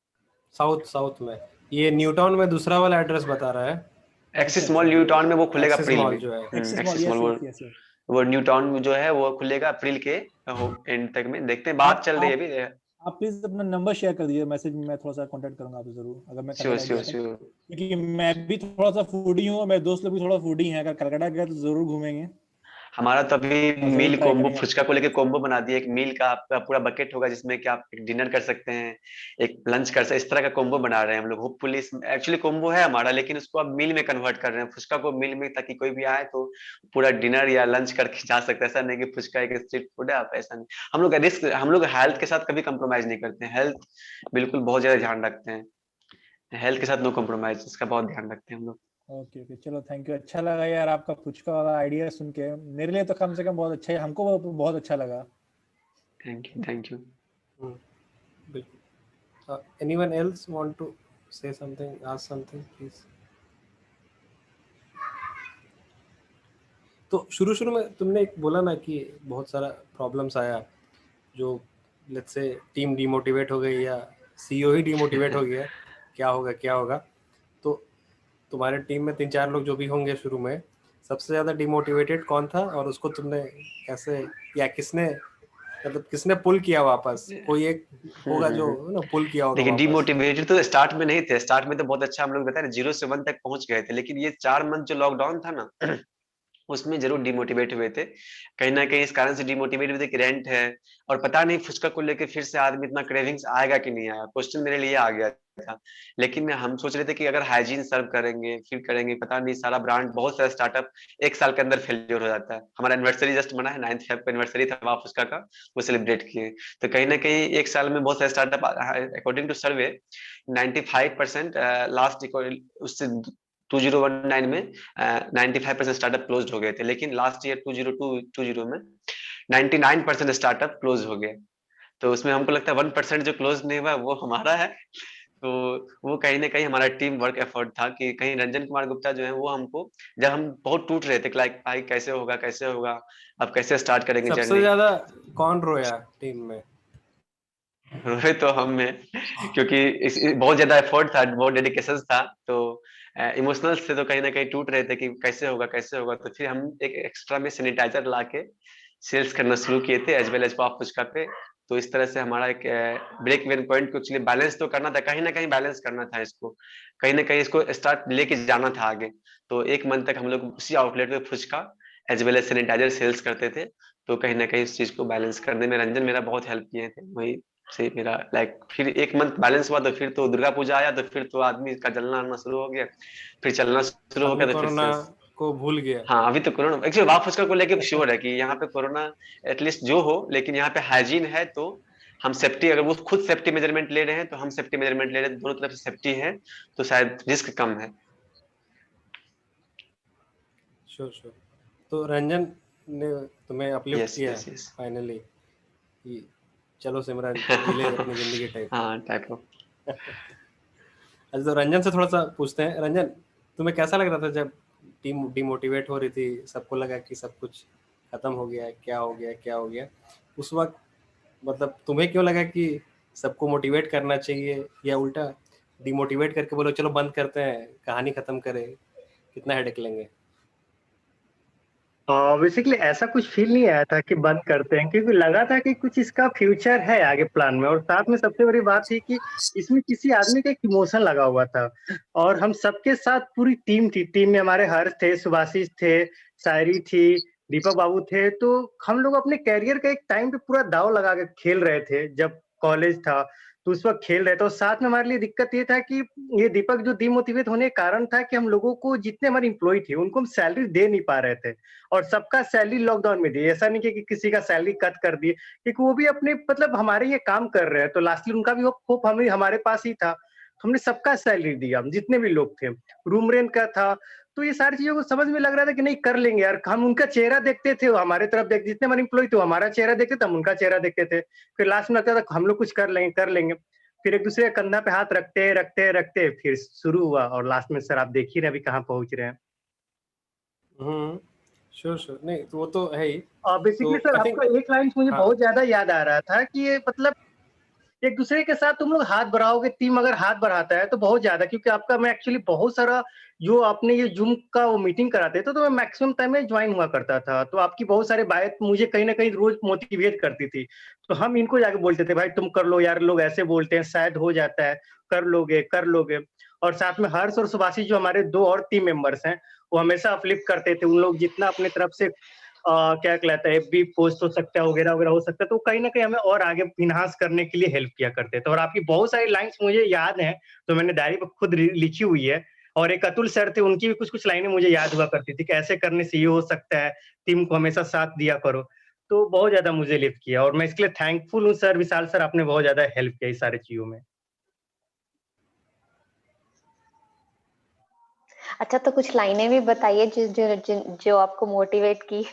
साउथ में। ये न्यू टाउन में दूसरा वाला एड्रेस बता रहा है। अच्छा एक्सिस मॉल अच्छा। न्यू टाउन में वो खुलेगा एक्सिस अप्रैल मॉल में। जो है। Access mall, Axis mall yes वो यस यस यस। वो न्यू टाउन में जो है वो खुलेगा अप्रैल के एंड तक में, देखते हैं, बात चल रही है अभी। आप प्लीज अपना नंबर शेयर कर दीजिए, मैसेज में मैं थोड़ा सा कांटेक्ट करूंगा आपसे जरूर, अगर मैं श्योर कलकत्ता श्योर गया तो। श्योर। क्योंकि मैं भी थोड़ा सा फूडी हूँ और मेरे दोस्त लोग भी थोड़ा फूडी हैं, अगर कलकत्ता गया तो जरूर घूमेंगे हमारा तो अभी और जरूर मील ट्राई कोम्बो करेंगे फुचका आपका। को लेके कोम्बो बना दिया। एक मील का आपका पूरा बकेट होगा जिसमें कि आप एक डिनर कर सकते हैं, एक लंच कर सकते हैं, इस तरह का कोम्बो बना रहे हैं हम लोग। होपफुली एक्चुअली कोम्बो है हमारा, लेकिन उसको अब मील में कन्वर्ट कर रहे हैं, फुचका को मील में, ताकि कोई भी आए तो पूरा डिनर या लंच करके जा सकते हैं। ऐसा नहीं कि फुचका एक स्ट्रीट फूड है, आप ऐसा नहीं। हम लोग हेल्थ के साथ कभी कंप्रोमाइज नहीं करते हैं, हेल्थ बिल्कुल बहुत ज्यादा ध्यान रखते हैं, हेल्थ के साथ नो कॉम्प्रोमाइज, इसका बहुत ध्यान रखते हैं हम लोग। ओके ओके, चलो थैंक यू। अच्छा लगा यार आपका पुचका वाला आइडिया सुन के, मेरे लिए तो कम से कम बहुत अच्छा है, हमको वो बहुत अच्छा लगा। Thank you thank you. Anyone else want to say something, ask something, please? तो शुरू में तुमने एक बोला ना कि बहुत सारा प्रॉब्लम्स आया, जो लेट्स से टीम डिमोटिवेट हो गई या सीईओ ही डिमोटिवेट हो गया, क्या होगा। तो तुम्हारे टीम में 3-4 लोग जो भी होंगे, शुरू में सबसे ज्यादा डिमोटिवेटेड कौन था और उसको तुमने कैसे, या किसने पुल किया वापस? कोई एक होगा जो ना पुल किया होगा देखिए, वापस। डिमोटिवेटेड तो स्टार्ट में नहीं थे। स्टार्ट में तो बहुत अच्छा हम लोग बताए 0 से 1 तक पहुंच गए थे, लेकिन ये 4 मंथ जो लॉकडाउन था ना उसमें जरूर डिमोटिवेट हुए थे। कहीं ना कहीं इस कारण से डिमोटिवेट हुए थे कि रेंट है और पता नहीं फुचका को लेके फिर से आदमी इतना क्रेविंग्स आएगा कि नहीं आएगा, क्वेश्चन मेरे लिए आ गया था। लेकिन हम सोच रहे थे कि अगर हाइजीन सर्व करेंगे फिर करेंगे, पता नहीं सारा ब्रांड, बहुत सारा स्टार्टअप 1 साल के अंदर फेलियर हो जाता है। हमारा एनिवर्सरी जस्ट मना है, 9th फेब का एनिवर्सरी था वहाँ फुचका का, वो सेलिब्रेट किए। तो कहीं ना कहीं 1 साल में बहुत सारे startup, according to survey 95% last उससे 2019 में 95% स्टार्टअप क्लोज हो गए थे, लेकिन लास्ट ईयर 2020 में 99% स्टार्टअप क्लोज हो गए। तो उसमें हमको लगता है 1% जो क्लोज नहीं हुआ वो हमारा है। तो वो कहीं ना कहीं हमारा टीम वर्क एफर्ट था कि कहीं रंजन कुमार गुप्ता जो है वो हमको, जब हम बहुत टूट रहे थे, लाइक भाई कैसे होगा, अब कैसे स्टार्ट करेंगे सबसे जर्नी। ज्यादा कौन रोया टीम में? रोए तो हम में, क्योंकि बहुत ज्यादा एफर्ट था, बहुत डेडिकेशन था, तो इमोशनल से तो कहीं ना कहीं टूट रहे थे कि कैसे होगा। तो फिर हम एक एक्स्ट्रा में सैनिटाइजर ला के सेल्स करना शुरू किए थे, एज वेल एज पाव फुचका पे। तो इस तरह से हमारा एक ब्रेक इवन पॉइंट को एक्चुअली बैलेंस तो करना था, कहीं ना कहीं बैलेंस करना था इसको, कहीं ना कहीं इसको स्टार्ट लेके जाना था आगे। तो 1 मंथ तक हम लोग उसी आउटलेट पे fuchka as well as sanitizer sales करते थे। तो कहीं ना कहीं इस चीज को बैलेंस करने में रंजन मेरा बहुत हेल्प किए थे, वही से मेरा लाइक फिर 1 मंथ बैलेंस हुआ। तो फिर तो दुर्गा पूजा आया, तो फिर तो आदमी का जलना आना शुरू हो गया, फिर चलना शुरू हो आदमी गया, तो फिर कोरोना से। को भूल गया। हाँ, अभी तो कोरोना एक्चुअली वाह फुचका को लेके श्योर है कि यहाँ पे कोरोना एटलीस्ट जो हो, लेकिन यहाँ पे हाइजीन है, तो हम सेफ्टी, अगर वो खुद सेफ्टी मेजरमेंट ले रहे हैं तो हम सेफ्टी मेजरमेंट ले रहे हैं, दोनों तरफ से सेफ्टी है, तो शायद रिस्क कम है। Sure sure. तो रंजन ने तुम्हें अपलिफ्ट यस किया यस यस फाइनली कि चलो सिमरन जी ले अपनी जिंदगी टाइप। हाँ टाइप ऑफ। अच्छा, तो रंजन से थोड़ा सा पूछते हैं। रंजन, तुम्हें कैसा लग रहा था जब टीम डिमोटिवेट हो रही थी, सबको लगा कि सब कुछ खत्म हो गया है, क्या हो गया क्या हो गया, उस वक्त मतलब तुम्हें क्यों लगा कि सबको मोटिवेट करना चाहिए, या उल्टा डिमोटिवेट करके बोलो चलो बंद करते हैं, कहानी खत्म करें, कितना हेडेक लेंगे? बेसिकली ऐसा कुछ फील नहीं आया था कि बंद करते हैं, क्योंकि लगा था कि कुछ इसका फ्यूचर है आगे प्लान में। और साथ में सबसे बड़ी बात थी कि इसमें किसी आदमी का एक इमोशन लगा हुआ था, और हम सबके साथ पूरी टीम थी। टीम में हमारे हर्ष थे, सुभाषिष थे, शायरी थी, दीपक बाबू थे। तो हम लोग अपने कैरियर का एक टाइम पे पूरा दाव लगा के खेल रहे थे। जब कॉलेज था तो उस वक्त खेल रहे थे। और साथ में हमारे लिए दिक्कत ये था कि ये दीपक जो डिमोटिवेट होने का कारण था कि हम लोगों को, जितने हमारे इम्प्लॉय थे उनको हम सैलरी दे नहीं पा रहे थे। और सबका सैलरी लॉकडाउन में दी, ऐसा नहीं कि किसी का सैलरी कट कर दिए, क्योंकि वो भी अपने मतलब हमारे ये काम कर रहे हैं। तो लास्टली उनका भी होप हमारे पास ही था। तो हमने सबका सैलरी दिया, जितने भी लोग थे। रूम रेंट का था। तो ये सारी चीजों को समझ में लग रहा था कि नहीं कर लेंगे यार। हम उनका चेहरा देखते थे, वो हमारे तरफ देख, जितने हमारे इम्प्लॉय थे हमारा चेहरा देखते थे, हम उनका चेहरा देखते थे। फिर लास्ट में लगता था हम लोग कुछ कर लेंगे कर लेंगे। फिर एक दूसरे के कंधा पे हाथ रखते रखते रखते फिर शुरू हुआ, और लास्ट में सर आप देख ही रहे अभी कहाँ पहुंच रहे हैं। श्योर श्योर, नहीं तो वो तो है ही। बेसिकली तो सर आई थिंक आपका एक लाइन मुझे हाँ बहुत ज्यादा याद आ रहा था कि ये मतलब एक दूसरे के साथ तुम लोग हाथ बढ़ाओगे, टीम अगर हाथ बढ़ाता है तो बहुत ज्यादा। क्योंकि आपका मैं एक्चुअली बहुत सारा जो आपने ये जूम का वो मीटिंग कराते थे, तो मैं मैक्सिमम टाइम में ज्वाइन हुआ करता था। तो आपकी बहुत सारे बात मुझे कहीं ना कहीं रोज मोटिवेट करती थी। तो हम इनको जाके बोलते थे भाई तुम कर लो यार, लोग ऐसे बोलते हैं शायद हो जाता है, कर लोगे कर लोगे। और साथ में हर्ष और सुभाषी जो हमारे दो और टीम मेंबर्स हैं, वो हमेशा अपलिफ्ट करते थे। उन लोग जितना अपने तरफ से क्या कहलाता है एफबी पोस्ट हो सकता है वगैरह वगैरह हो सकता है, तो कहीं ना कहीं हमें और आगे इनहांस करने के लिए हेल्प किया करते थे। और आपकी बहुत सारी लाइंस मुझे याद हैं, तो मैंने डायरी पर खुद लिखी हुई है। और एक अतुल सर थे, उनकी भी कुछ कुछ लाइनें मुझे याद हुआ करती थी कि ऐसे करने से ये हो सकता है, टीम को हमेशा साथ दिया करो। तो बहुत ज्यादा मुझे लिफ्ट किया, और मैं इसके लिए थैंकफुल हूँ सर, विशाल सर, आपने बहुत ज्यादा हेल्प किया इस सारी चीजों में। अच्छा, तो कुछ लाइनें भी बताइए जो आपको मोटिवेट की।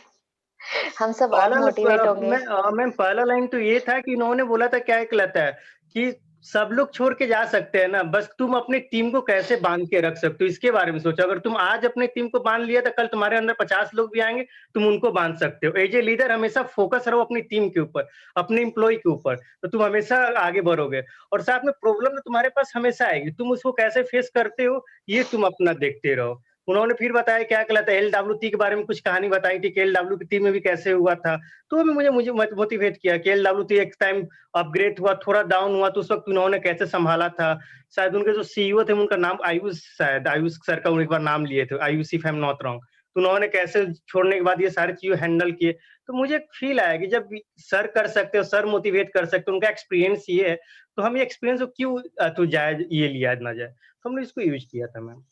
हम सब और मोटिवेट होंगे। मैम पहला लाइन तो ये था कि इन्होंने बोला था क्या कहलाता है कि सब लोग छोड़ के जा सकते हैं ना, बस तुम अपनी टीम को कैसे बांध के रख सकते हो इसके बारे में सोचो। अगर तुम आज अपनी टीम को बांध लिया तो कल तुम्हारे अंदर 50 लोग भी आएंगे, तुम उनको बांध सकते हो। एज ए लीडर हमेशा फोकस रहो अपनी टीम के ऊपर, अपने इम्प्लॉय के ऊपर, तो तुम हमेशा आगे बढ़ोगे। और साथ में प्रॉब्लम तो तुम्हारे पास हमेशा आएगी, तुम उसको कैसे फेस करते हो ये तुम अपना देखते रहो। उन्होंने फिर बताया क्या कहलाता है LWT के बारे में, कुछ कहानी बताई थी कि LWT में भी कैसे हुआ था। तो भी मुझे मोटिवेट किया कि LWT एक टाइम अपग्रेड हुआ, थोड़ा डाउन हुआ, तो उस वक्त उन्होंने कैसे संभाला था। शायद उनके जो सीईओ थे उनका नाम आयुष, शायद आयुष सर का एक बार नाम लिए थे, Ayush if I am not wrong. तो उन्होंने कैसे छोड़ने के बाद ये सारी चीजें हैंडल किए। तो मुझे फील आया कि जब सर कर सकते हो, सर मोटिवेट कर सकते हो, उनका एक्सपीरियंस ये है, तो हम ये एक्सपीरियंस को क्यों तो जाए ये लिया ना जाए। तो हमने इसको यूज किया था मैम।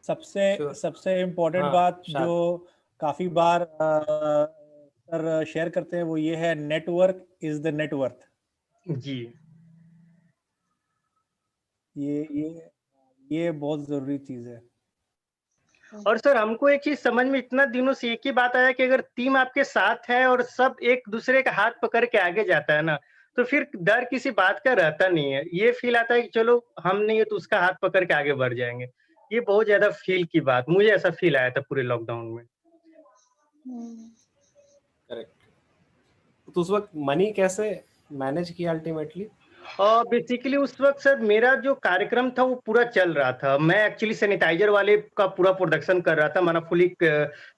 सबसे Sure. सबसे इम्पोर्टेंट हाँ, बात शाद। जो काफी बार सर शेयर करते हैं वो ये है, नेटवर्क इज द नेटवर्थ। जी ये बहुत जरूरी चीज है। और सर हमको एक चीज समझ में इतना दिनों से एक ही बात आया कि अगर टीम आपके साथ है और सब एक दूसरे का हाथ पकड़ के आगे जाता है ना, तो फिर डर किसी बात का रहता नहीं है। ये फील आता है कि चलो हम नहीं है तो उसका हाथ पकड़ के आगे बढ़ जाएंगे। ये बहुत ज्यादा फील की बात, मुझे ऐसा फील आया था पूरे लॉकडाउन में। करेक्ट। तो उस वक्त मनी कैसे मैनेज किया अल्टीमेटली? और बेसिकली उस वक्त सर मेरा जो कार्यक्रम था वो पूरा चल रहा था। मैं एक्चुअली सैनिटाइजर वाले का पूरा प्रोडक्शन कर रहा था मनाफुलिक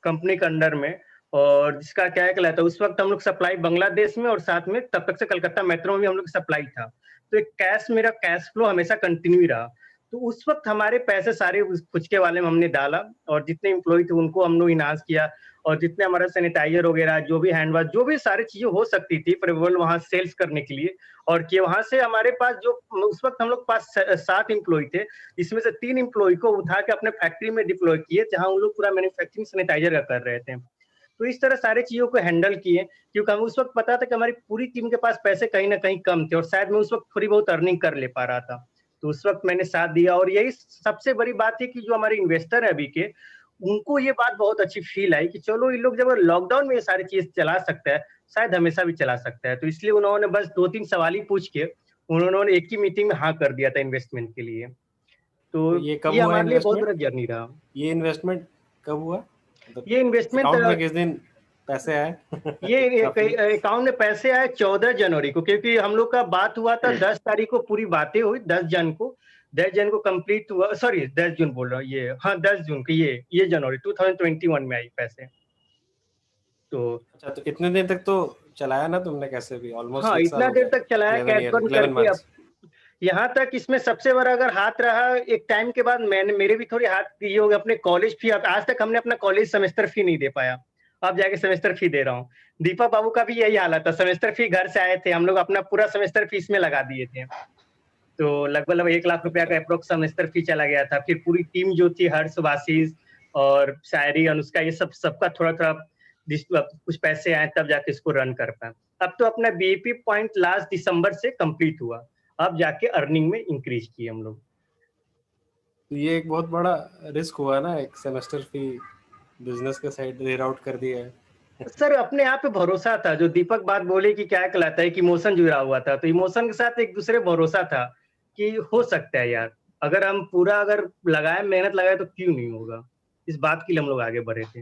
कंपनी के अंडर में। और जिसका क्या है कहलाता है, उस वक्त हम लोग सप्लाई बांग्लादेश में और साथ में तब तक से कलकत्ता मेट्रो में भी हम लोग सप्लाई था। तो एक मेरा कैश फ्लो हमेशा कंटिन्यू रहा। तो उस वक्त हमारे पैसे सारे उस फुचके वाले में हमने डाला, और जितने इम्प्लॉय थे उनको हम लोग इनाज किया। और जितने हमारा सैनिटाइजर वगैरह जो भी हैंड वॉश जो भी सारी चीजें हो सकती थी प्रेवेबल वहां सेल्स करने के लिए। और कि वहां से हमारे पास जो उस वक्त हम लोग पास 7 इम्प्लॉय थे, इसमें से 3 इम्प्लॉय को उठा के अपने फैक्ट्री में डिप्लॉय किए, जहां उन लोग पूरा मैन्युफैक्चरिंग सैनिटाइजर का कर रहे थे। तो इस तरह सारी चीजों को हैंडल किए, क्योंकि हमें उस वक्त पता था कि हमारी पूरी टीम के पास पैसे कहीं ना कहीं कम थे, और शायद मैं उस वक्त थोड़ी बहुत अर्निंग कर ले पा रहा था। तो उस वक्त मैंने साथ दिया। और यही सबसे बड़ी बात है कि जो हमारे इन्वेस्टर है अभी के, उनको ये बात बहुत अच्छी फील आई कि चलो ये लोग जब लॉकडाउन में ये सारी चीज चला सकता है, शायद हमेशा भी चला सकता है। तो इसलिए उन्होंने बस 2-3 सवाल ही पूछ के उन्होंने एक ही मीटिंग में हाँ कर दिया था इन्वेस्टमेंट के लिए। तो तो ये कब ये हुआ हमारे लिए बहुत इन्वेस्टमेंट? बड़ा जर्नी रहा। ये इन्वेस्टमेंट कब हुआ, मतलब ये इन्वेस्टमेंट अकाउंट में किस दिन पैसे आए? ये roughly? अकाउंट में पैसे आए 14 जनवरी को, क्योंकि हम लोग का बात हुआ था 10 तारीख को, पूरी बातें हुई 10 जन को कंप्लीट हुआ, सॉरी 10 जून बोल रहा हूँ, ये हाँ 10 जून को, ये जनवरी 2021 में आई पैसे। तो अच्छा, तो इतने दिन तक तो चलाया ना तुमने कैसे भी, ऑलमोस्ट हाँ 1 साल इतना हो देर गया, तक चलाया 11 कैश ईयर, बर्न 11 करके। अब months। यहाँ तक इसमें सबसे बड़ा अगर हाथ रहा, एक टाइम के बाद मेरे भी थोड़ी हाथ ये हो गया अपने कॉलेज फी। अब आज तक हमने अपना कॉलेज सेमेस्टर फी नहीं दे पाया, अब जाके सेमेस्टर फी दे रहा हूँ। दीपक बाबू का भी यही हालत था, सेमेस्टर फी घर से आए थे, हम लोग अपना पूरा सेमेस्टर फीस में लगा दिए थे। तो लगभग 1 लाख रुपया का अप्रोक्स सेमेस्टर फी चला गया था। फिर पूरी टीम जो थी, हर्ष, वाशीष और शायरी, अनुष्का, ये सबका थोड़ा थोड़ा कुछ पैसे आए तब जाके इसको रन कर पाए। अब तो अपना बीईपी पॉइंट लास्ट दिसंबर से कंप्लीट हुआ, अब जाके अर्निंग में इंक्रीज की हम लोग। तो ये एक बहुत बड़ा रिस्क हुआ ना, एक सेमेस्टर फी बिजनेस के साइड रीड आउट कर दिया है। सर अपने आप पे भरोसा था, जो दीपक बात बोले कि क्या कहलाता है कि इमोशन जुड़ा हुआ था, तो इमोशन के साथ एक दूसरे भरोसा था कि हो सकता है यार, अगर हम पूरा अगर लगाए, मेहनत लगाए तो क्यों नहीं होगा। इस बात के लिए हम लोग आगे बढ़े थे।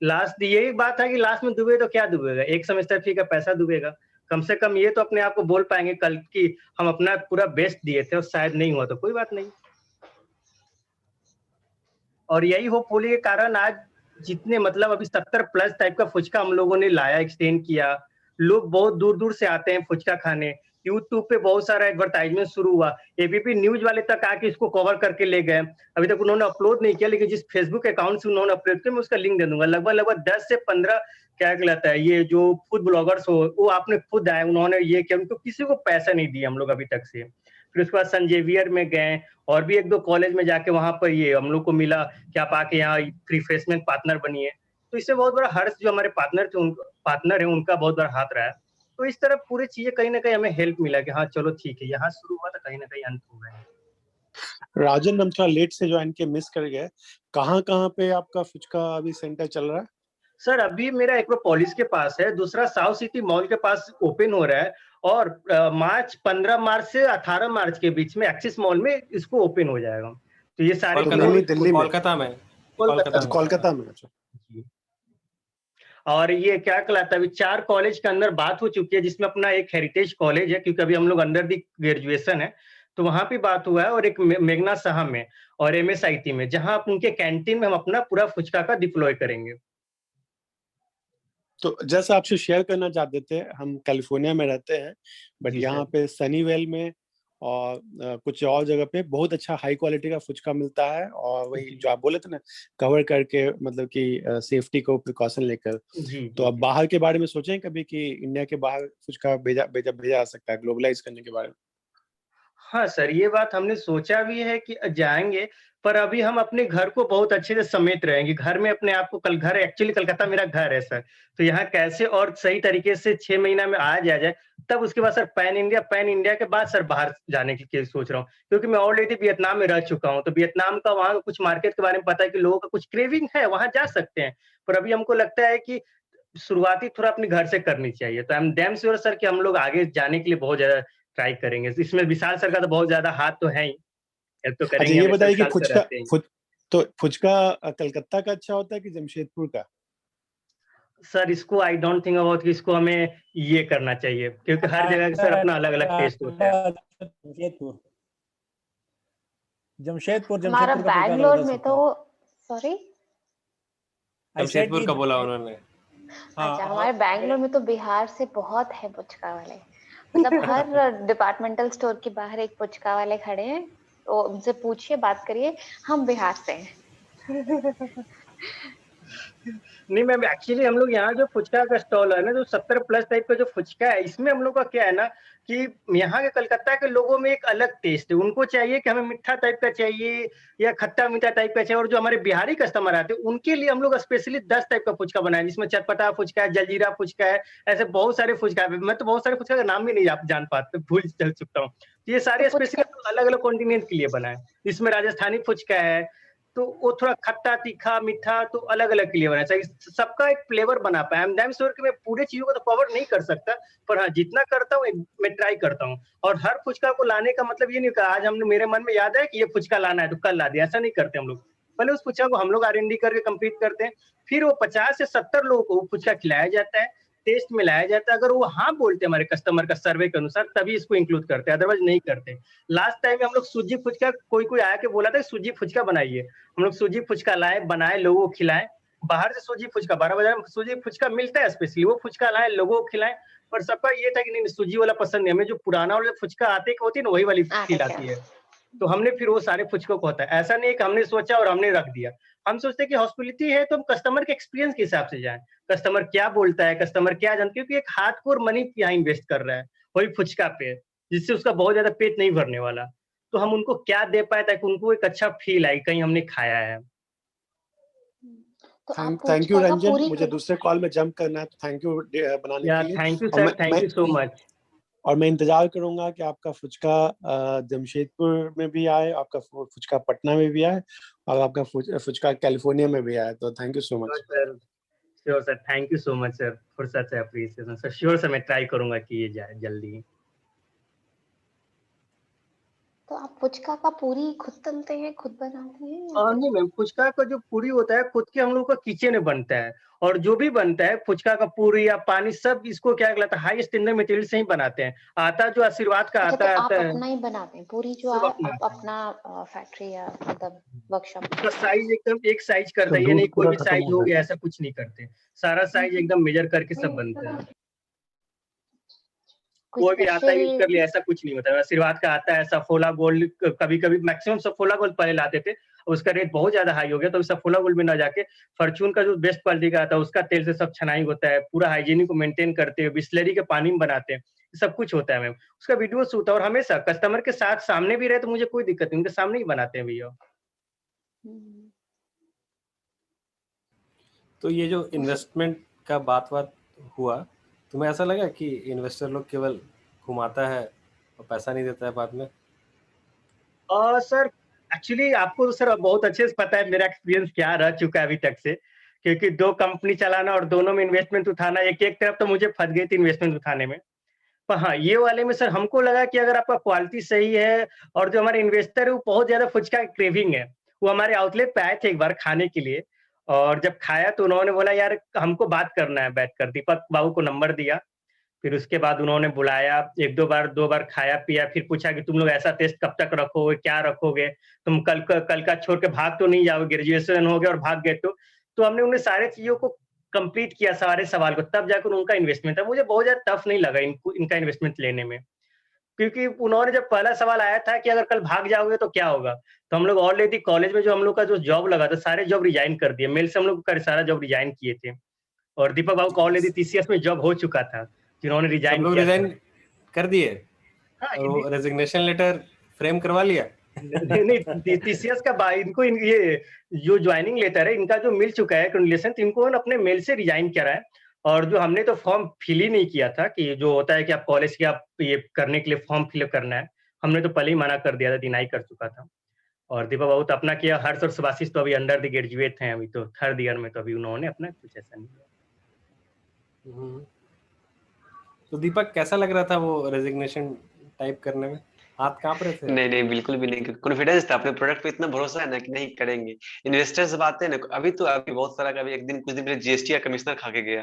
लास्ट यही बात है कि लास्ट में डूबे तो क्या डूबेगा, एक सेमेस्टर फी का पैसा डूबेगा, कम से कम ये तो अपने आप को बोल पाएंगे कल की हम अपना पूरा बेस्ट दिए थे और शायद नहीं हुआ तो कोई बात नहीं। और यही होपफुली के कारण आज जितने मतलब अभी 70 प्लस टाइप का फुचका हम लोगों ने लाया, एक्सटेंड किया। लोग बहुत दूर दूर से आते हैं फुचका खाने। यूट्यूब पे बहुत सारा एडवर्टाइजमेंट शुरू हुआ, एबीपी न्यूज वाले तक आके इसको कवर करके ले गए। अभी तक उन्होंने अपलोड नहीं किया, लेकिन जिस फेसबुक अकाउंट से उन्होंने अपलोड किया मैं उसका लिंक दे दूंगा। लगभग 10 से 15 क्या कहलाता है ये जो फूड ब्लॉगर्स हो, वो आपने खुद आए, उन्होंने ये किया, उनको किसी को पैसा नहीं दिया हम लोग अभी तक से। फिर उसके बाद संजेवियर में गए और भी 1-2 कॉलेज में जाके वहां पर ये हम लोग को मिला कि आप आके यहाँ रिफ्रेशमेंट पार्टनर बनिए। तो इससे बहुत बड़ा हर्ष जो हमारे पार्टनर है उनका बहुत बड़ा हाथ रहा है। तो इस तरह पूरी चीजें कहीं ना कहीं हमें हेल्प मिला कि हाँ चलो ठीक है, यहाँ शुरू हुआ तो कहीं ना कहीं अंत हो गया है। राजन, हम थोड़ा लेट से ज्वाइन के मिस कर गए, कहाँ पे आपका फुचका अभी सेंटर चल रहा है? सर अभी मेरा एक्रोपोलिस के पास है, दूसरा साउथ सिटी मॉल के पास ओपन हो रहा है, और 15 मार्च से 18 मार्च के बीच में एक्सिस मॉल में इसको ओपन हो जाएगा। तो ये सारे दिल्ली में? कोलकाता में। कोलकाता में। अच्छा। और ये क्या कहलाता है, अभी 4 कॉलेज के अंदर बात हो चुकी है, जिसमें अपना एक हेरिटेज कॉलेज है, क्योंकि अभी हम लोग अंडर दी ग्रेजुएशन है, तो वहां पे बात हुआ है, और एक मेघना साहा में और एमएसआईटी में, जहां उनके कैंटीन में हम अपना पूरा फुचका का डिप्लॉय करेंगे। तो जैसा आपसे शेयर करना चाहते थे, हम कैलिफोर्निया में रहते हैं, बट यहाँ पे सनीवेल में और कुछ और जगह पे बहुत अच्छा हाई क्वालिटी का फुचका मिलता है। और वही जो आप बोले थे ना, कवर करके, मतलब कि सेफ्टी को प्रिकॉशन लेकर। तो अब बाहर के बारे में सोचें कभी कि इंडिया के बाहर फुचका भेजा जा सकता है ग्लोबलाइज करने के बारे में? हाँ सर, ये बात हमने सोचा भी है कि जाएंगे, पर अभी हम अपने घर को बहुत अच्छे से समेट रहेंगे। घर में अपने आप को घर एक्चुअली कलकत्ता मेरा घर है सर, तो यहाँ कैसे और सही तरीके से 6 महीना में आ जाए, तब उसके बाद सर पैन इंडिया के बाद सर बाहर जाने की सोच रहा हूँ। क्योंकि मैं ऑलरेडी वियतनाम में रह चुका हूँ, तो वियतनाम का वहाँ कुछ मार्केट के बारे में पता है कि लोगों का कुछ क्रेविंग है, वहां जा सकते हैं। पर अभी हमको लगता है कि शुरुआती थोड़ा अपने घर से करनी चाहिए। तो I am damn sure sir कि हम लोग आगे जाने के लिए बहुत ज्यादा ट्राई करेंगे। इसमें विशाल सर का तो बहुत ज्यादा हाथ तो है ही, हेल्प तो करेंगे। अच्छा, ये बताइए कि फुचका कलकत्ता का अच्छा होता है कि जमशेदपुर का? सर इसको आई डोंट थिंक अबाउट कि इसको हमें ये करना चाहिए, क्योंकि हर जगह का सर अपना अलग अलग टेस्ट होता है। जमशेदपुर हमारा बैंगलोर में तो सॉरी जमशेदपुर का बोला उन्होंने। अच्छा, हमारे बैंगलोर में तो बिहार से बहुत है पुचका वाले, मतलब हर डिपार्टमेंटल स्टोर के बाहर एक पुचका वाले खड़े हैं, तो उनसे पूछिए, बात करिए, हम बिहार से हैं। नहीं मैम, एक्चुअली हम लोग यहाँ जो फुचका का स्टॉल है ना, जो 70+ टाइप का जो फुचका है, इसमें हम लोग का क्या है ना कि यहाँ के कलकत्ता के लोगों में एक अलग टेस्ट है। उनको चाहिए कि हमें मीठा टाइप का चाहिए या खट्टा मीठा टाइप का चाहिए, और जो हमारे बिहारी कस्टमर आते हैं उनके लिए हम लोग स्पेशली 10 टाइप का फुचका बनाए, जिसमें चटपटा फुचका है, जलजीरा फुचका है, ऐसे बहुत सारे फुचका है। मैं तो बहुत सारे फुचका का नाम भी नहीं जान पाते, भूल चल चुका हूँ। ये सारे तो स्पेशली फुचका अलग अलग कॉन्टिनेंट के लिए बनाए। इसमें राजस्थानी फुचका है, तो वो थोड़ा खट्टा तीखा मीठा, तो अलग अलग के लिए बनाना चाहिए, सबका एक फ्लेवर बना पाए। आई एम डैम श्योर कि मैं पूरे चीजों को तो कवर नहीं कर सकता, पर हाँ जितना करता हूँ मैं ट्राई करता हूँ। और हर फुचका को लाने का मतलब ये नहीं कि आज हमने, मेरे मन में याद है कि ये फुचका लाना है तो कल ला दिया, ऐसा नहीं करते हम लोग। पहले उस फुचका को हम लोग R&D करके कंप्लीट करते हैं, फिर वो 50 से 70 लोगों को वो फुचका खिलाया जाता है, टेस्ट में लाया जाता है। अगर वो हाँ बोलते हैं हमारे कस्टमर का सर्वे के अनुसार, तभी इसको इंक्लूड करते हैं, अदरवाइज नहीं करते। लास्ट टाइम में हम लोग सूजी फुचका, कोई आया के बोला था सूजी फुचका बनाइए, हम लोग सूजी फुचका लाए, बनाए, लोगों को खिलाए। बाहर से सूजी फुचका 12 बाजार में सूजी फुचका मिलता है स्पेशली, वो फुचका लाए, लोगों को खिलाए। पर सबका ये था कि नहीं सूजी वाला पसंद नहीं, हमें जो पुराना वाला फुचका आते होती है ना, वही वाली आते फील आती है। तो हमने फिर वो सारे फुचकों को होता है, ऐसा नहीं है कि हमने सोचा और हमने रख दिया। हम सोचते हैं कि हॉस्पिटलिटी है तो हम कस्टमर के एक्सपीरियंस के हिसाब से जाएं, कस्टमर क्या बोलता है, कस्टमर क्या जानते, क्योंकि एक हार्डकोर मनी यहाँ इन्वेस्ट कर रहा है वही फुचका पे, जिससे उसका बहुत ज्यादा पेट नहीं भरने वाला। तो हम उनको क्या दे पाए ताकि उनको एक अच्छा फील आए, कहीं हमने खाया है। तो आप थैंक यू फुचका का रंजन, पूरी मुझे दूसरे कॉल में जंप करना है, तो थैंक यू बनाने या के लिए। थैंक यू और sir, thank you so much. मैं इंतजार करूंगा कि आपका फुचका जमशेदपुर में भी आए, आपका फुचका पटना में भी आए, और आपका फुचका कैलिफोर्निया में भी आए। तो thank you so much. Sir sure sir, thank you so much sir for such appreciation sir. Sure sir, मैं ट्राई करूंगा कि ये जाए जल्दी। तो आप फुचका का पूरी खुद तलते हैं, खुद बनाते हैं या फिर नहीं मैम, फुचका का जो पूरी होता है खुद के हम लोग का किचन में बनता है, और जो भी बनता है फुचका का पूरी या पानी सब इसको क्या कहलाता है, हाई स्टैंडर्ड मटेरियल से ही बनाते हैं। आता जो आशीर्वाद का अच्छा, तो आता आप आता है, अपना ही बनाते हैं पूरी जो सब है, अपना आप आता है। अपना फैक्ट्री या मतलब वर्कशॉप उसका साइज एकदम एक साइज करता तो है, ये नहीं दूध कोई पूरा भी खत्म साइज हो हो गया। गया ऐसा कुछ नहीं करते। सारा साइज एकदम मेजर करके सब बनता है। कोई कोई भी आता है यूज कर स्पेशल? लिया, ऐसा कुछ नहीं होता है। आशीर्वाद का आता है, सफोला गोल्ड, कभी कभी मैक्सिमम सफोला गोल्ड पहले लाते थे, उसका रेट बहुत ज्यादा हाई हो गया, तो सफोला गोल्ड में ना जाके फॉर्चून का जो बेस्ट क्वालिटी का आता है उसका तेल से सब छनाई होता है, पूरा हाइजीनिक को मेंटेन करते हैं, बिस्लरी के पानी में बनाते हैं, सब कुछ होता है मैम। उसका वीडियो शूट है, और हमेशा कस्टमर के साथ सामने भी रहे तो मुझे कोई दिक्कत नहीं, उनके सामने ही बनाते हैं भैया। तो ये जो इन्वेस्टमेंट का बात हुआ, तुम्हें ऐसा लगा कि इन्वेस्टर लोग केवल घुमाता है और पैसा नहीं देता है बाद में? सर एक्चुअली आपको तो सर बहुत अच्छे से पता है मेरा एक्सपीरियंस क्या रह चुका है अभी तक से, क्योंकि 2 कंपनी चलाना और दोनों में इन्वेस्टमेंट उठाना, एक एक तरफ तो मुझे फंस गई थी इन्वेस्टमेंट उठाने में। पर हाँ, ये वाले में सर हमको लगा कि अगर आपका क्वालिटी सही है, और जो हमारे इन्वेस्टर है वो बहुत ज्यादा फुचका क्रेविंग है, वो हमारे आउटलेट पे आए थे एक बार खाने के लिए, और जब खाया तो उन्होंने बोला यार हमको बात करना है बैठ कर। दीपक बाबू को नंबर दिया, फिर उसके बाद उन्होंने बुलाया, 1-2 बार 2 बार खाया पिया, फिर पूछा कि तुम लोग ऐसा टेस्ट कब तक रखोगे, क्या रखोगे, तुम कल का छोड़ के भाग तो नहीं जाओगे, ग्रेजुएशन हो गया और भाग गए तो हमने उन्हें सारे चीजों को कंप्लीट किया, सारे सवाल को, तब जाकर उनका इन्वेस्टमेंट था। मुझे बहुत ज्यादा टफ नहीं लगा इनका इन्वेस्टमेंट लेने में, क्योंकि उन्होंने जब पहला सवाल आया था कि अगर कल भाग जाओगे तो क्या होगा, तो हम लोग ऑलरेडी कॉलेज में जो हम लोग का जो जॉब लगा था सारे जॉब रिजाइन कर दिए, मेल से हम लोग का सारा जॉब रिजाइन किए थे, और दीपक बाबू का ऑलरेडी TCS में जॉब हो चुका था, जिन्होंने सब रिजाइन लोग किया था। रिजाइन कर दिए हाँ, और वो रेजिग्नेशन लेटर फ्रेम करवा लिया? नहीं TCS का इनको ये जो ज्वाइनिंग लेटर है इनका जो मिल चुका है कंडीशन, तो इनको अपने मेल से रिजाइन करा है। और जो हमने तो फॉर्म फिल ही नहीं किया था, कि जो होता है कि आप कॉलेज के आप ये करने के लिए फॉर्म फिलअप करना है, हमने तो पहले ही मना कर दिया था, डिनाई कर चुका था। और दीपक बाबू तो अपना किया, हर्ष और सुभाषिष तो अभी अंडर द ग्रेजुएट हैं, अभी तो 3rd ईयर में, तो अभी उन्होंने अपना कुछ ऐसा नहीं किया। तो दीपक कैसा लग रहा था वो रेजिग्नेशन टाइप करने में? हाथ कांप रहे थे? नहीं नहीं, बिल्कुल भी नहीं, कॉन्फिडेंस था, अपने प्रोडक्ट पे इतना भरोसा है ना कि नहीं करेंगे। इन्वेस्टर्स जब आते हैं ना, अभी बहुत सारा, कभी एक दिन कुछ दिन पहले GST का कमिश्नर खा के गया,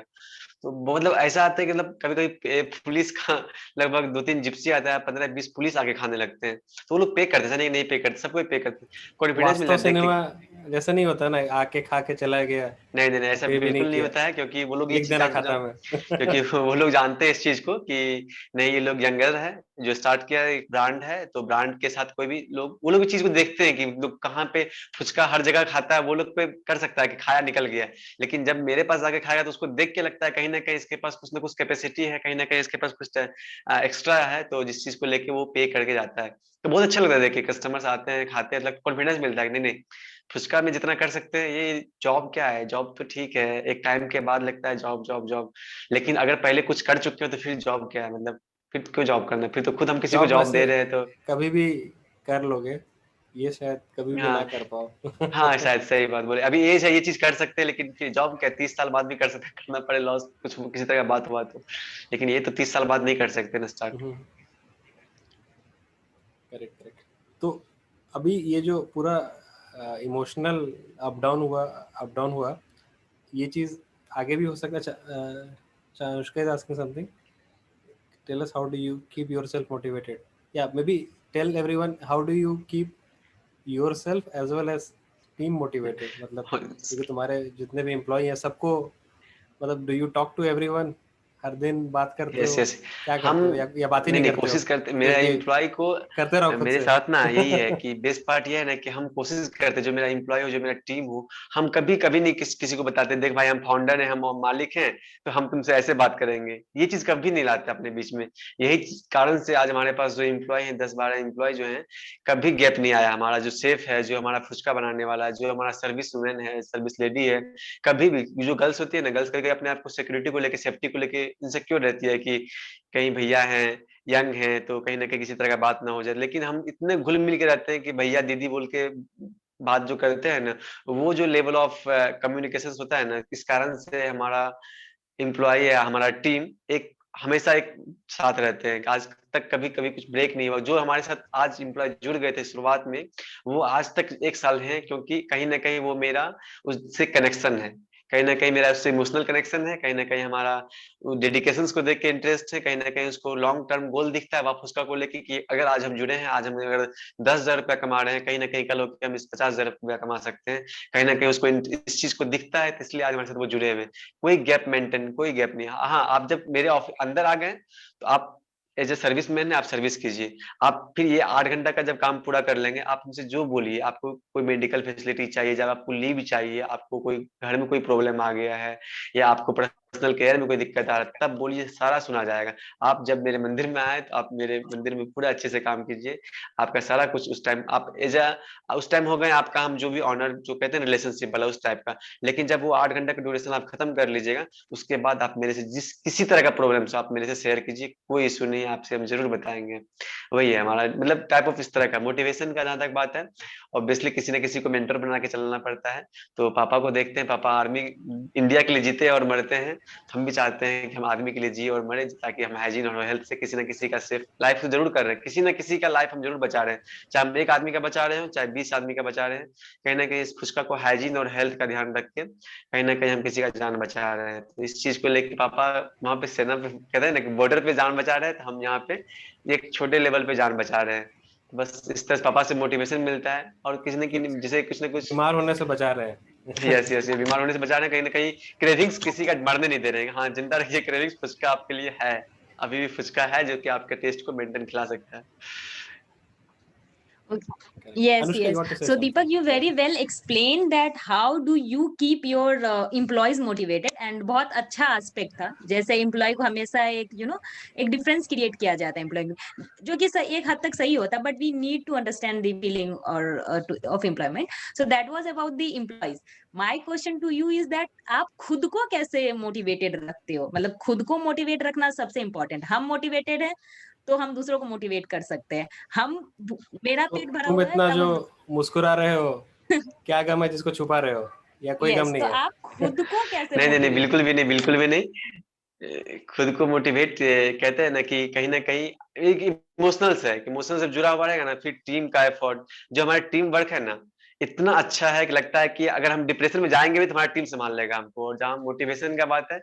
तो मतलब ऐसा आता है कि मतलब कभी कभी पुलिस का लगभग 2-3 जिप्सी आता है, 15-20 पुलिस आके खाने लगते हैं, तो वो लोग पे करते हैं, नहीं पे करते, सबको पे करते हैं, कॉन्फिडेंस मिल वास्तव जाता है। सिनेमा जैसा नहीं होता ना, आके खा के चला गया, नहीं नहीं नहीं, ऐसा पे भी बिल्कुल नहीं किया, होता है, क्योंकि वो लोग ये लिख चीज देना खाता जानते, में। क्योंकि वो लोग जानते हैं इस चीज को कि नहीं, ये लोग यंगर है, जो स्टार्ट किया है, एक ब्रांड है, तो ब्रांड के साथ कोई भी लोग, वो लोग इस चीज को देखते हैं कि लोग कहाँ पे फुचका हर जगह खाता है, वो लोग पे कर सकता है कि खाया निकल गया है। लेकिन जब मेरे पास आके खाएगा तो उसको देख के लगता है कहीं ना कहीं इसके पास कुछ ना कुछ कैपेसिटी है, कहीं ना कहीं इसके पास कुछ एक्स्ट्रा है, तो जिस चीज को लेके वो पे करके जाता है, तो बहुत अच्छा लगता है देखिए, कस्टमर्स आते हैं, खाते हैं, मतलब कॉन्फिडेंस मिलता है कि नहीं नहीं, फुचका में जितना कर सकते हैं, ये जॉब क्या है, जॉब तो ठीक है, एक टाइम के बाद लगता है जॉब जॉब जॉब, लेकिन अगर पहले कुछ कर चुके हो तो फिर जॉब क्या है, मतलब फिर क्यों जॉब करना, फिर तो खुद हम किसी को जॉब जॉब वैसे दे रहे हैं तो। कभी भी कर लोगे, ये शायद कभी भी ना हाँ कर पाओ। हाँ, शायद सही बात बोले, अभी एज है, ये चीज कर सकते हैं, लेकिन फिर जॉब क्या 30 साल बाद भी कर सकते हैं, करना पड़े लॉस कुछ किसी तरह का बात हुआ तो, लेकिन ये तो 30 साल बाद नहीं कर सकते ना स्टार्ट। Correct correct. तो अभी ये जो पूरा इमोशनल अप डाउन हुआ, ये चीज आगे भी हो सकता है। Anushka is asking something. Tell us, how do you keep yourself motivated? Yeah, maybe tell everyone, how do you keep yourself as well as team motivated? मतलब क्योंकि तुम्हारे जितने भी एम्प्लॉय हैं सबको, मतलब do you talk to everyone, हर दिन बात करते यस हो, यस, क्या हम करते हो, या बात ही नहीं नहीं नहीं करते हो कोशिश करते, मेरा क्योंकि एम्प्लॉय को, करते रहो खुद मेरे से? साथ ना यही है कि बेस्ट पार्ट ये है ना कि हम कोशिश करते, जो मेरा एम्प्लॉय हो, जो मेरा टीम हो, हम कभी कभी नहीं किसी को बताते, देख भाई हम फाउंडर हैं, हम मालिक हैं, तो हम तुमसे ऐसे बात करेंगे, ये चीज कभी नहीं लाते अपने बीच में। यही कारण से आज हमारे पास जो एम्प्लॉय हैं, 10-12 एम्प्लॉय जो हैं, कभी गैप नहीं आया। हमारा जो शेफ है, जो हमारा फुचका बनाने वाला है, जो हमारा सर्विस वुमेन है, सर्विस लेडी है, कभी भी, जो गर्ल्स होती है ना, गर्ल्स करके अपने आप को सिक्योरिटी को लेके, सेफ्टी को लेके इनसिक्योर रहती है कि कहीं भैया हैं, यंग हैं, तो कहीं ना कहीं किसी तरह का बात ना हो जाए, लेकिन हम इतने घुल मिल के रहते हैं कि भैया दीदी बोल के बात जो करते हैं ना, वो जो लेवल ऑफ कम्युनिकेशन होता है ना, इस कारण से हमारा एम्प्लॉय या हमारा टीम एक हमेशा एक साथ रहते हैं, आज तक कभी कभी कुछ ब्रेक नहीं हुआ। जो हमारे साथ आज एम्प्लॉय जुड़ गए थे शुरुआत में, वो आज तक 1 साल हैं, क्योंकि कहीं ना कहीं वो मेरा उससे कनेक्शन है, कहीं ना कहीं मेरा उससे इमोशनल कनेक्शन है, कहीं ना कहीं हमारा डेडिकेशन को देख के इंटरेस्ट है, कहीं ना कहीं उसको लॉन्ग टर्म गोल दिखता है वापस उसका को लेके, कि अगर आज हम जुड़े हैं, आज हम अगर 10,000 रुपया कमा रहे हैं, कहीं ना कहीं कल होकर हम इस 50,000 रुपया कमा सकते हैं, कहीं ना कहीं उसको इस चीज को दिखता है, तो इसलिए आज हमारे साथ वो जुड़े हुए हैं। कोई गैप मेंटेन, कोई गैप नहीं। हाँ, आप जब मेरे ऑफिस अंदर आ गए तो आप एज ए सर्विस मैन है, आप सर्विस कीजिए, आप फिर ये 8 घंटा का जब काम पूरा कर लेंगे, आप मुझसे जो बोलिए, आपको कोई मेडिकल फैसिलिटी चाहिए, जब आपको लीव चाहिए, आपको कोई घर में कोई प्रॉब्लम आ गया है, या आपको पर्सनल केयर में कोई दिक्कत आ रहा है, तब बोलिए, सारा सुना जाएगा। आप जब मेरे मंदिर में आए तो आप मेरे मंदिर में पूरा अच्छे से काम कीजिए, आपका सारा कुछ उस टाइम आप एज उस टाइम हो गए आपका, हम जो भी ऑनर जो कहते हैं रिलेशनशिप वाला उस टाइप का। लेकिन जब वो 8 घंटे का ड्यूरेशन आप खत्म कर लीजिएगा, उसके बाद आप मेरे से जिस किसी तरह का प्रॉब्लम आप मेरे से शेयर कीजिए, कोई इशू नहीं है, आपसे हम जरूर बताएंगे। वही है हमारा मतलब टाइप ऑफ इस तरह का मोटिवेशन का, जहां तक बात है, ऑब्वियसली किसी न किसी को मेंटर बना के चलना पड़ता है। तो पापा को देखते हैं, पापा आर्मी इंडिया के लिए जीते और मरते हैं, हम भी चाहते हैं कि हम आर्मी के लिए जिए और मरे, ताकि हम हाइजीन और हेल्थ से किसी न किसी का सेफ लाइफ तो जरूर कर रहे हैं, किसी न किसी का लाइफ हम जरूर बचा रहे हैं, चाहे हम एक आदमी का बचा रहे हो, चाहे 20 आदमी का बचा रहे हैं, कहीं ना कहीं इस फुचका को हाइजीन और हेल्थ का ध्यान रख के कहीं ना कहीं हम किसी का जान बचा रहे हैं। तो इस चीज को लेके पापा वहां पे सेना पे कहते हैं ना कि बॉर्डर पे जान बचा रहे हैं, तो हम यहाँ पे एक छोटे लेवल पे जान बचा रहे हैं। तो बस इस तरह से पापा से मोटिवेशन मिलता है, और किसी न किसी जैसे कुछ ना कुछ। बीमार होने से बचा रहे हैं। यस यस, ये बीमार होने से बचा रहे हैं, कहीं ना कहीं क्रेविंग्स किसी का मरने नहीं दे रहे हैं। हाँ, जिंदा रहिए, क्रेविंग्स फुचका आपके लिए है, अभी भी फुचका है जो कि आपके टेस्ट को मेंटेन खिला सकता है। Correct. Yes, Anushka, yes. you want to say So, something? Deepak, you very well explained that how do you keep your employees motivated, and बहुत अच्छा aspect था, जैसे employee को हमेशा एक एक difference create किया जाता है employee में, जो कि एक हद तक सही होता है, but we need to understand the feeling or of employment. So that was about the employees. My question to you is that आप खुद को कैसे motivated रखते हो? मतलब खुद को motivate रखना सबसे important। हम motivated हैं तो हम दूसरों को मोटिवेट कर सकते हैं। मेरा तो पेट भरा तुम हुआ है इतना तब जो मुस्कुरा रहे हो, क्या गम है जिसको छुपा रहे हो, या कोई गम यस, नहीं तो है? आप खुद को कैसे नहीं नहीं नहीं, मोटिवेट? बिल्कुल भी नहीं, बिल्कुल भी नहीं। खुद को मोटिवेट कहते हैं ना कि कहीं ना कहीं एक इमोशनल से जब जुड़ा हुआ रहेगा ना, फिर टीम का एफर्ट, जो हमारा टीम वर्क है ना, इतना अच्छा है कि लगता है कि अगर हम डिप्रेशन में जाएंगे भी तो हमारा टीम संभाल लेगा हमको। और जहाँ मोटिवेशन का बात है,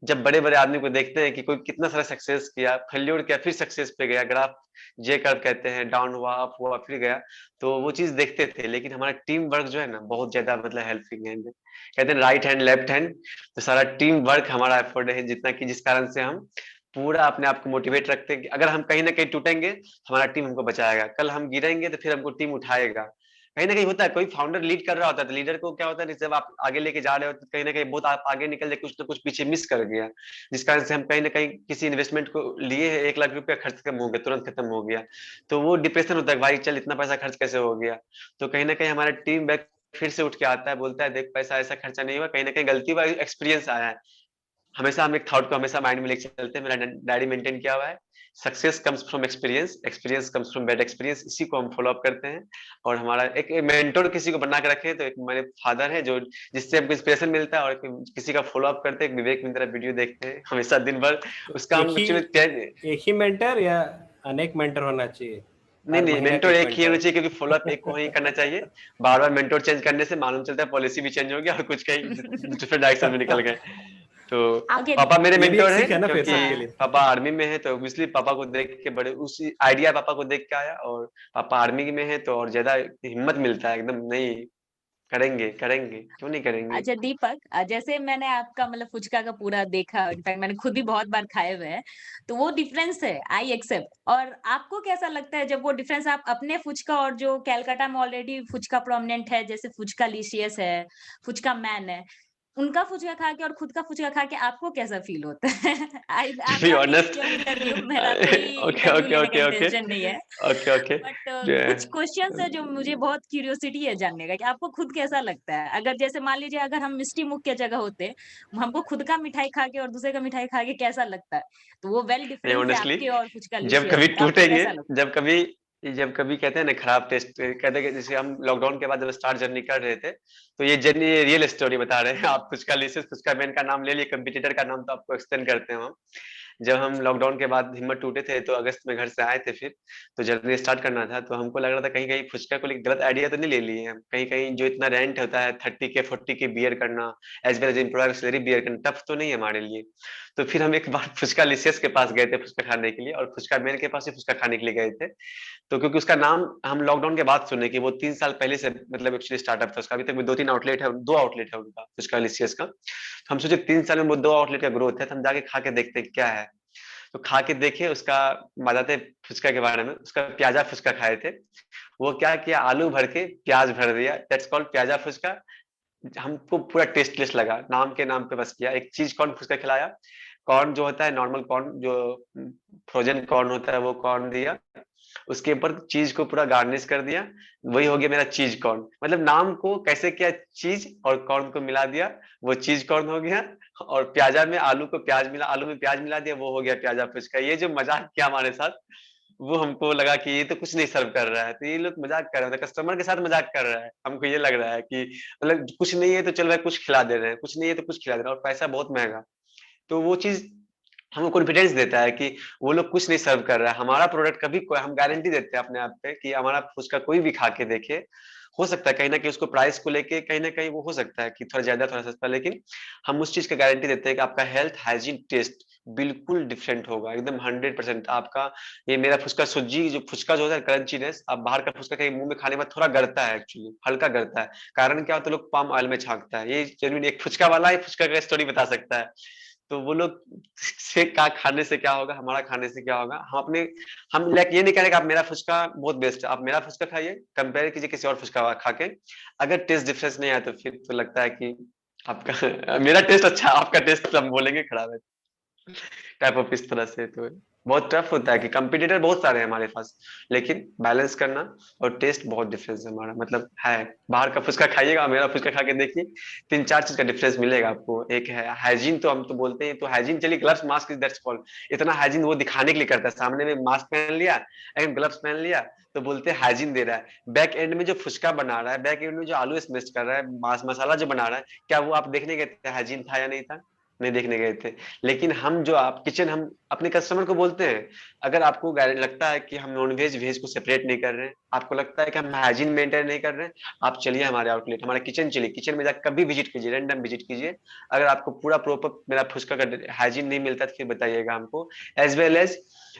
जब बड़े बड़े आदमी को देखते हैं कि कोई कितना सारा सक्सेस किया, फेल्योर किया, फिर सक्सेस पे गया, ग्राफ जे कर्व कहते हैं, डाउन हुआ, अप हुआ, फिर गया, तो वो चीज देखते थे। लेकिन हमारा टीम वर्क जो है ना बहुत ज्यादा मतलब हेल्पिंग है। कहते हैं राइट हैंड लेफ्ट हैंड, तो सारा टीम वर्क हमारा एफर्ट है जितना कि जिस कारण से हम पूरा अपने आप को मोटिवेट रखते हैं कि अगर हम कहीं ना कहीं टूटेंगे, हमारा टीम हमको बचाएगा, कल हम गिरेंगे तो फिर हमको टीम उठाएगा। कहीं ना कहीं होता है, कोई फाउंडर लीड कर रहा होता है तो लीडर को क्या होता है, जब आप आगे लेके जा रहे हो तो कहीं ना कहीं बहुत आप आगे निकल जाए, कुछ ना कुछ पीछे मिस कर गया, जिस कारण से हम कहीं ना कहीं किसी इन्वेस्टमेंट को लिए है, 1 लाख रुपया खर्च कम हो गया, तुरंत खत्म हो गया, तो वो डिप्रेशन होता है भाई चल इतना पैसा खर्च कैसे हो गया। तो कहीं ना कहीं हमारा टीम बैक फिर से उठ के आता है, बोलता है देख पैसा ऐसा खर्चा नहीं हुआ, कहीं ना कहीं गलती हुआ, एक्सपीरियंस आया है। हमेशा हम एक थॉट को हमेशा माइंड में लेके चलते हैं, मेरा डायरी मेंटेन किया हुआ है, success comes from experience, experience comes from bad experience, इसी को हम फॉलो अप करते हैं। और हमारा एक मेंटोर किसी को बना के रखे तो एक मेरे फादर है जो, जिससे हमको इंस्पिरेशन मिलता है, और किसी का फॉलो अप करते हैं, विवेक मिंद्रा वीडियो देखते हैं हमेशा दिन भर, उसका हम एक ही मेंटर या अनेक मेंटर होना चाहिए? नहीं हर नहीं, महीने मेंटोर एक ही होना मेंटर? चाहिए, क्योंकि फॉलो अप एक को ही करना चाहिए। बार बार मेंटोर चेंज करने से मालूम चलता है पॉलिसी भी चेंज हो गया और कुछ कहीं दूसरे डायरेक्शन में निकल गए। तो ओके पापा मेरे ये भी एक मेंटोर है, सीख है ना फिर सबके क्योंकि लिए। पापा आर्मी में है, तो इसलिए पापा को देख के बड़े उसी आइडिया पापा को देख के आया, और पापा आर्मी में है तो और ज्यादा हिम्मत मिलता है एकदम, नहीं करेंगे करेंगे क्यों नहीं करेंगे। अच्छा दीपक, जैसे मैंने आपका मतलब फुचका का पूरा देखा, इनफैक्ट मैंने खुद भी बहुत बार खाए हुए हैं, तो वो डिफरेंस है, आई एक्सेप्ट। और आपको कैसा लगता है जब वो डिफरेंस आप अपने फुचका और जो कैलकाटा में ऑलरेडी फुचका प्रोमिनेंट है, जैसे फुचका लिशियस है, फुचका मैन है, उनका फुचका खा के और खुद का फुचका खा के आपको कैसा फील होता है? I I to um be not honest, giving you interview, मेरा कोई ओके इंटरव्यू ओके लेने का ओके ओके इंटेंशन नहीं है, ओके ओके बट कुछ क्वेश्चंस है जो मुझे बहुत क्यूरियोसिटी है जानने का कि आपको खुद कैसा लगता है। अगर जैसे मान लीजिए अगर हम मिष्टी मुख की जगह होते, हमको खुद का मिठाई खा के और दूसरे का मिठाई खा के कैसा लगता है, तो वो वेल नहीं डिफरेंस है ऑनेस्टली, आपके और कुछ का जब लिशियस कभी में, तो आपको टूटेंगे, कैसा लगता जब कभी कहते हैं ना खराब टेस्ट, कहते हैं कि जैसे हम लॉकडाउन के बाद जब स्टार्ट जर्नी कर रहे थे, तो ये जर्नी रियल स्टोरी बता रहे हैं। आप फुचका लिसिस फुचका मैन का नाम ले लिए, कंपटीटर का नाम तो आपको एक्सटेंड करते हैं हम। जब हम लॉकडाउन के बाद हिम्मत टूटे थे तो अगस्त में घर से आए थे, फिर तो जर्नी स्टार्ट करना था, तो हमको लग रहा था कहीं कहीं फुचका को लेकर गलत आइडिया तो नहीं ले लिए हम, कहीं कहीं जो इतना रेंट होता है 30 के 40 के बियर करना, as well as employer salary beer करना टफ तो नहीं है हमारे लिए। तो फिर हम एक बार फुचका लिसियस के पास गए थे फुचका खाने के लिए, और फुचका मैन के पास ही फुचका खाने के लिए गए थे। तो क्योंकि उसका नाम हम लॉकडाउन के बाद सुने कि वो 3 साल पहले से मतलब एक्चुअली स्टार्टअप था उसका, अभी तक भी 2-3 आउटलेट है, 2 आउटलेट है उनका फुचका लिसियस का। तो हम सोचे 3 साल में वो 2 आउटलेट का ग्रोथ है, तो हम जाके खा के देखते हैं क्या है। तो खा के देखे, उसका बताते फुचका के बारे में, उसका प्याजा फुचका खाए थे। वो क्या किया, आलू भर के प्याज भर दिया, दैट्स कॉल्ड प्याजा फुचका। हमको पूरा टेस्टलेस लगा, नाम के नाम पे बस किया। एक चीज कॉर्न फुचका खिलाया, कॉर्न जो होता है नॉर्मल कॉर्न, जो फ्रोजन कॉर्न होता है वो कॉर्न दिया, उसके ऊपर चीज को पूरा गार्निश कर दिया, वही हो गया मेरा चीज कॉर्न। मतलब नाम को कैसे किया, चीज और कॉर्न को मिला दिया, वो चीज कॉर्न हो गया। और प्याजा में आलू को प्याज मिला, आलू में प्याज मिला दिया, वो हो गया प्याजा फुचका। ये जो मजाक किया हमारे साथ, वो हमको लगा कि ये तो कुछ नहीं सर्व कर रहा है, तो ये लोग मजाक कर रहे हैं, कस्टमर के साथ मजाक कर रहा है। हमको ये लग रहा है कि मतलब कुछ नहीं है तो चल भाई कुछ खिला दे रहे हैं, कुछ नहीं है तो कुछ खिला दे रहे हैं, और पैसा बहुत महंगा। तो वो चीज हमको कॉन्फिडेंस देता है कि वो लोग कुछ नहीं सर्व कर रहा है, हमारा प्रोडक्ट कभी हम गारंटी देते हैं अपने आप पे कि हमारा उसका कोई भी खा के देखे, हो सकता है कहीं ना कहीं उसको प्राइस को लेके कहीं ना कहीं वो हो सकता है कि थोड़ा ज्यादा थोड़ा सस्ता, लेकिन हम उस चीज का गारंटी देते हैं कि आपका हेल्थ हाइजीन टेस्ट बिल्कुल डिफरेंट होगा, एकदम 100% आपका। ये मेरा फुचका सुजी जो फुचका जो होता है क्रंचीनेस, आप बाहर का फुचका कहीं मुंह में खाने में थोड़ा गड़ता है, एक्चुअली हल्का गड़ता है। कारण क्या होता है, लोग पाम ऑयल में छांकता है, ये जेन्युइन एक फुचका वाला है, फुचका का स्टोरी बता सकता है। तो वो लोग से का खाने से क्या होगा, हमारा खाने से क्या होगा, हम अपने हम लाइक ये नहीं कह रहे कि आप मेरा फुचका बहुत बेस्ट है, आप मेरा फुचका खाइए, कंपेयर कीजिए किसी और फुचका खा के, अगर टेस्ट डिफरेंस नहीं आया तो फिर तो लगता है कि आपका मेरा टेस्ट अच्छा, आपका टेस्ट हम बोलेंगे खराब है, टाइप ऑफ इस तरह से। तो बहुत टफ होता है कि कंपटीटर बहुत सारे हैं हमारे पास, लेकिन बैलेंस करना और टेस्ट बहुत डिफरेंस है हमारा, मतलब है। बाहर का फुचका खाइएगा, मेरा फुचका खा के देखिए, 3-4 चीज का डिफरेंस मिलेगा आपको। एक है हाइजीन, तो हम तो बोलते हैं तो हाइजीन, चलिए gloves mask is that's called, इतना हाइजीन वो दिखाने के लिए करता है, सामने में मास्क पहन लिया, ग्लव्स पहन लिया, तो बोलते हैं हाइजीन दे रहा है। बैक एंड में जो फुचका बना रहा है, बैक एंड में जो आलू स्मेश कर रहा है, मसाला जो बना रहा है, क्या वो आप देखने गए थे हाइजीन था या नहीं था? नहीं देखने गए थे। लेकिन हम जो आप किचन हम अपने कस्टमर को बोलते हैं, अगर आपको लगता है कि हम नॉन वेज वेज को सेपरेट नहीं कर रहे हैं, आपको लगता है कि हम हाइजीन मेंटेन नहीं कर रहे हैं, आप चलिए हमारे आउटलेट, हमारा किचन चलिए, किचन में जाकर कभी विजिट कीजिए, रैंडम विजिट कीजिए। अगर आपको पूरा प्रॉपर मेरा फुचका का हाइजीन नहीं मिलता तो फिर बताइएगा हमको। एज वेल एज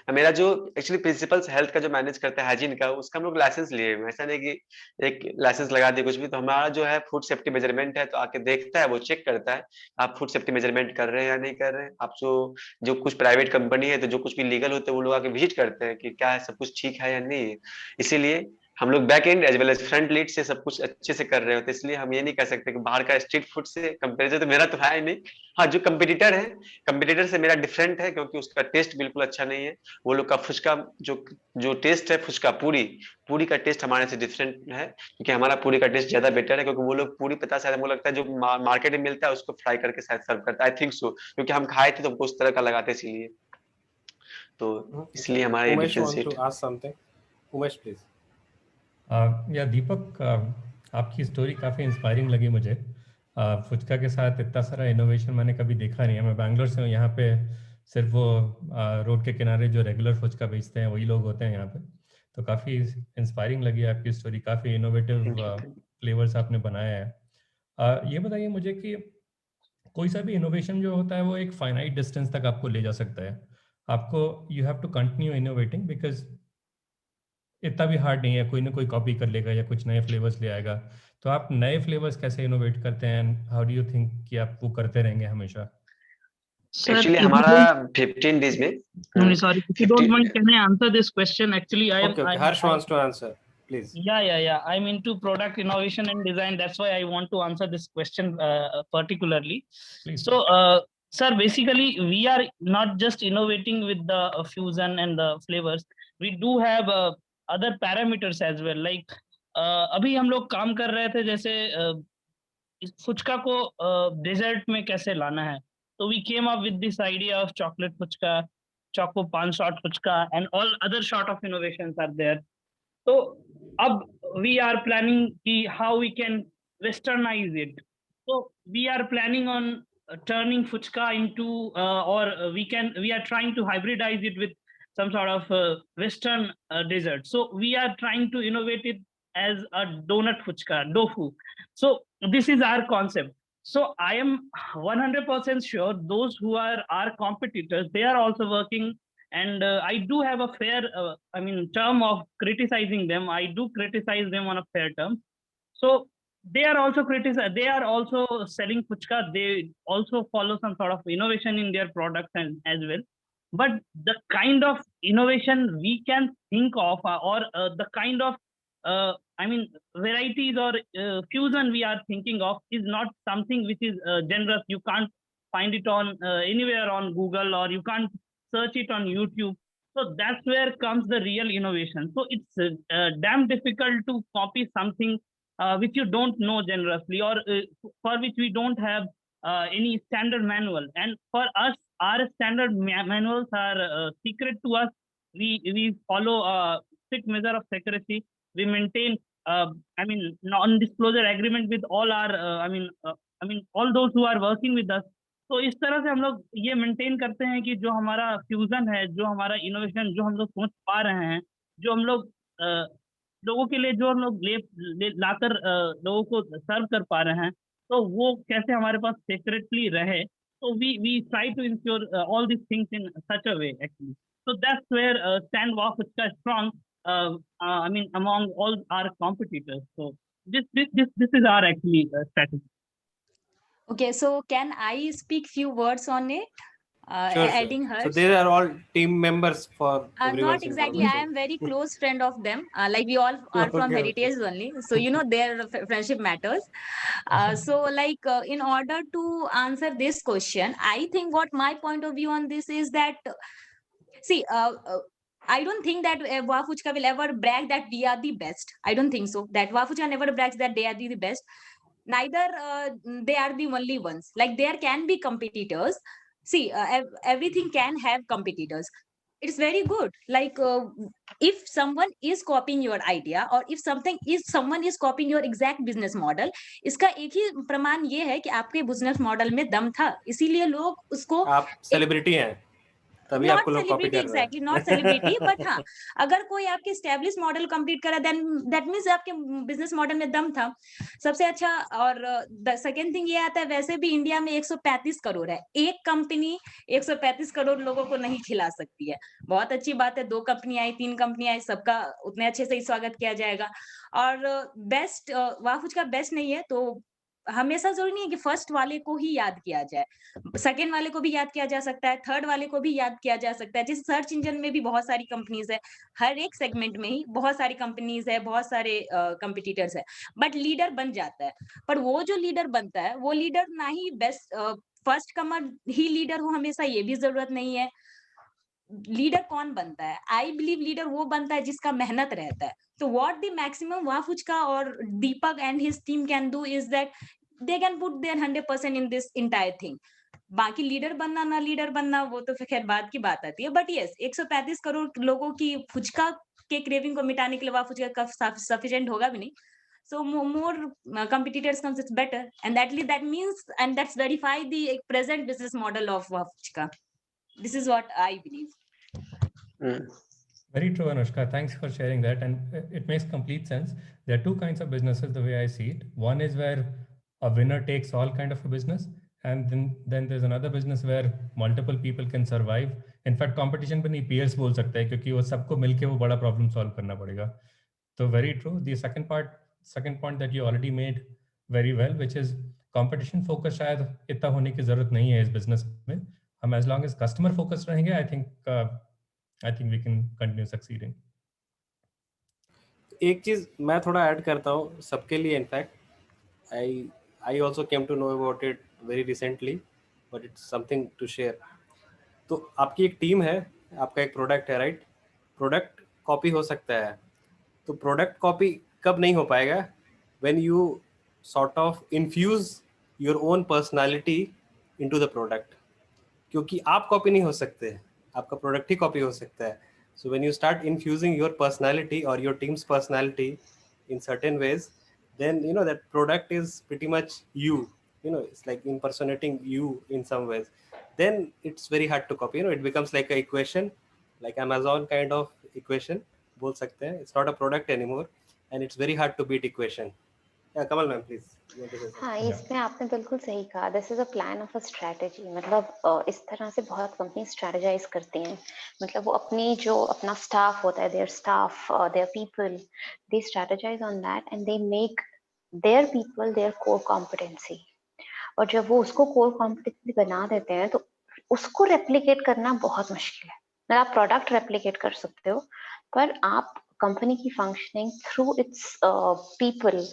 मेरा जो एक्चुअली प्रिंसिपल्स हेल्थ का जो मैनेज करता है हाइजीन का, उसका हम लोग लाइसेंस लिए हुए हैं। ऐसा नहीं कि एक लाइसेंस लगा दिए कुछ भी, तो हमारा जो है फूड सेफ्टी मेजरमेंट है, तो आके देखता है, वो चेक करता है आप फूड सेफ्टी मेजरमेंट कर रहे हैं या नहीं कर रहे हैं। आप जो कुछ प्राइवेट कंपनी है, तो जो कुछ भी लीगल होते हैं वो लोग आके विजिट करते हैं कि क्या है, सब कुछ ठीक है या नहीं है। इसीलिए हम लोग back end as well as front lead से सब कुछ अच्छे से कर रहे होते हैं। इसलिए हम ये नहीं कह सकते कि बाहर का स्ट्रीट फूड से कंपेरिजन तो मेरा तो है ही नहीं। हाँ, जो कंपटीटर है, कंपटीटर से मेरा डिफरेंट है, क्योंकि उसका टेस्ट बिल्कुल अच्छा नहीं है। वो लोग का फुचका जो जो टेस्ट है, फुचका पूरी पूरी का टेस्ट हमारे से डिफरेंट है, क्योंकि हमारा पूरी का टेस्ट ज्यादा बेटर है। क्योंकि वो लोग पूरी पता शायद हमको लगता है जो मार्केट में मिलता है उसको फ्राई करके शायद सर्व करता है, आई थिंक सो, क्योंकि हम खाए थे तो हमको उस तरह का लगाते इसीलिए, तो इसलिए हमारा ये Umesh want differentiate. to ask something? Umesh, please. या दीपक, आपकी स्टोरी काफ़ी इंस्पायरिंग लगी मुझे। फुचका के साथ इतना सारा इनोवेशन मैंने कभी देखा नहीं है। मैं बैंगलोर से हूँ, यहाँ पे सिर्फ वो रोड के किनारे जो रेगुलर फुचका बेचते हैं वही लोग होते हैं यहाँ पे। तो काफ़ी इंस्पायरिंग लगी आपकी स्टोरी, काफ़ी इनोवेटिव फ्लेवर्स आपने बनाया है। ये बताइए मुझे कि कोई सा भी इनोवेशन जो होता है वो एक फाइनाइट डिस्टेंस तक आपको ले जा सकता है। आपको you have to continue innovating, because इतना भी हार्ड नहीं है, कोई ना कोई कॉपी कर लेगा या कुछ नए फ्लेवर्स ले आएगा। तो आप नए फ्लेवर्स कैसे इनोवेट करते हैं, हाउ डू यू थिंक कि आप वो करते रहेंगे हमेशा? Sir, एक्चुअली if you हमारा don't, 15 डेज में no, sorry, if you don't 15 mind, can I answer this question? Actually, Okay, okay. Harsh wants to answer. Please. yeah. I'm into product innovation and design. That's why I want to answer this question particularly. Please. So, sir, basically, we are not just innovating with the fusion and the flavors. We do have other parameters as well. Like, अभी हम लोग काम कर रहे थे जैसे इस फुचका को डेजर्ट में कैसे लाना है, तो we came up with this idea of chocolate fuchka, choco pan shot fuchka, and all other sort of innovations are there. So अब we are planning ki how we can westernize it. So we are planning on turning fuchka into we are trying to hybridize it with some sort of western dessert. So we are trying to innovate it as a donut fuchka, dofu. So this is our concept. So I am 100% sure those who are our competitors, they are also working, and I do have a fair, term of criticizing them. I do criticize them on a fair term. So they are also they are also selling fuchka. They also follow some sort of innovation in their products and as well. But the kind of innovation we can think of, or the kind of varieties or fusion we are thinking of is not something which is generous. You can't find it on anywhere on Google, or you can't search it on YouTube. So that's where comes the real innovation. So it's damn difficult to copy something which you don't know generously, or for which we don't have any standard manual. And for us, our standard manuals are secret to us. We follow a strict measure of secrecy. We maintain non-disclosure agreement with all our all those who are working with us. तो इस तरह से हम लोग ये मेंटेन करते हैं कि जो हमारा फ्यूजन है, जो हमारा इनोवेशन, जो हम लोग सोच पा रहे हैं, जो हम लोग लोगों के लिए जो हम लोग लाकर लोगों को सर्व कर पा रहे हैं, तो वो कैसे हमारे पास सेक्रेटली रहे. So we try to ensure all these things in such a way actually. So that's where Stand Wow Fuchka is strong. Among all our competitors. So this is our actually strategy. Okay, so can I speak few words on it? Sure. Adding her. So they are all team members for everyone's Not exactly. I am very close friend of them. Like we all are from Okay, Heritage only. So their friendship matters. So in order to answer this question, I think what my point of view on this is that, see, I don't think that Wow Fuchka will ever brag that we are the best. I don't think so. That Wow Fuchka never brags that they are the best. Neither they are the only ones. Like there can be competitors. See, everything can have competitors. it's very good. Like if someone is copying your idea or if someone is copying your exact business model, इसका एक ही प्रमाण ये है कि आपके बिजनेस मॉडल में दम था, इसीलिए लोग उसको आप सेलिब्रिटी हैं तभी नॉट आपको लोग कॉपी सेलिब्रिटी कर रहे एग्जैक्टली, नॉट सेलिब्रिटी हैं। बट हाँ, अगर कोई आपके स्टैब्लिश मॉडल कंप्लीट करा देन दैट मींस आपके बिजनेस मॉडल में दम था, सबसे अच्छा। और द सेकंड थिंग ये आता है, वैसे भी इंडिया में 135 करोड़ है, एक कंपनी 135 करोड़ लोगों को नहीं खिला सकती है। बहुत अच्छी बात है, 2 कंपनी आई, 3 कंपनी आई, सबका उतने अच्छे से ही स्वागत किया जाएगा। और बेस्ट वाह का बेस्ट नहीं है तो हमेशा जरूरी नहीं है कि फर्स्ट वाले को ही याद किया जाए, सेकेंड वाले को भी याद किया जा सकता है, थर्ड वाले को भी याद किया जा सकता है। जैसे सर्च इंजन में भी बहुत सारी कंपनीज है, हर एक सेगमेंट में ही बहुत सारी कंपनीज है, बहुत सारे कंपिटिटर्स है, बट लीडर बन जाता है। पर वो जो लीडर बनता है वो लीडर ना ही बेस्ट फर्स्ट कमर ही लीडर हो हमेशा, ये भी जरूरत नहीं है। लीडर कौन बनता है? आई बिलीव लीडर वो बनता है जिसका मेहनत रहता है। तो व्हाट द मैक्सिमम वाफुचका और Deepak and his team can do is that they can put their 100% in this entire thing. बाकी लीडर बनना ना लीडर बनना वो तो फिर खैर बाद की बात आती है, बट यस 135 करोड़ लोगों की फुचका के क्रेविंग को मिटाने के लिए वाफुचका सफिशिएंट होगा भी नहीं। So more competitors comes, it's better, and that means, and that's verify the present business model of Wafuchka. This is what I believe. Very true, Anushka. Thanks for sharing that. And it makes complete sense. There are two kinds of businesses, the way I see it. One is where a winner takes all kind of a business. And then there's another business where multiple people can survive. In fact, competition भी नहीं, peers बोल सकते हैं, क्योंकि वो सबको मिलके वो बड़ा problem solve करना पड़ेगा. So very true. The second point that you already made very well, which is competition focus शायद इतना होने की जरूरत नहीं है इस business में. हम as long as customer focused रहेंगे, I think we can continue succeeding. एक चीज मैं थोड़ा ऐड करता हूँ सबके लिए, in fact I also came to know about it very recently, but it's something to share. तो आपकी एक टीम है, आपका एक प्रोडक्ट है, राइट? प्रोडक्ट कॉपी हो सकता है, तो प्रोडक्ट कॉपी कब नहीं हो पाएगा? When you sort of infuse your own personality into the product, क्योंकि आप कॉपी नहीं हो सकते, आपका प्रोडक्ट ही कॉपी हो सकता है। So when you start infusing your personality or your team's personality in certain ways, then you know that product is pretty much you. You know, it's like impersonating you in some ways. Then it's very hard to copy. You know, it becomes like a equation, like Amazon kind of equation. बोल सकते हैं. It's not a product anymore, and it's very hard to beat equation. Yeah, Kamal ma'am, please. हाँ, इसमें आपने बिल्कुल सही कहा। This is a plan of a strategy. मतलब इस तरह से बहुत कंपनी स्ट्रेटेजाइज करती हैं। मतलब वो अपनी जो अपना स्टाफ होता है, their staff, their people, they strategize on that and they make their people their core competency. और जब वो उसको कोर कॉम्पिटेंसी बना देते हैं तो उसको रेप्लिकेट करना बहुत मुश्किल है। मतलब आप प्रोडक्ट रेप्लिकेट कर सकते हो, पर आप कंपनी की functioning through it's people,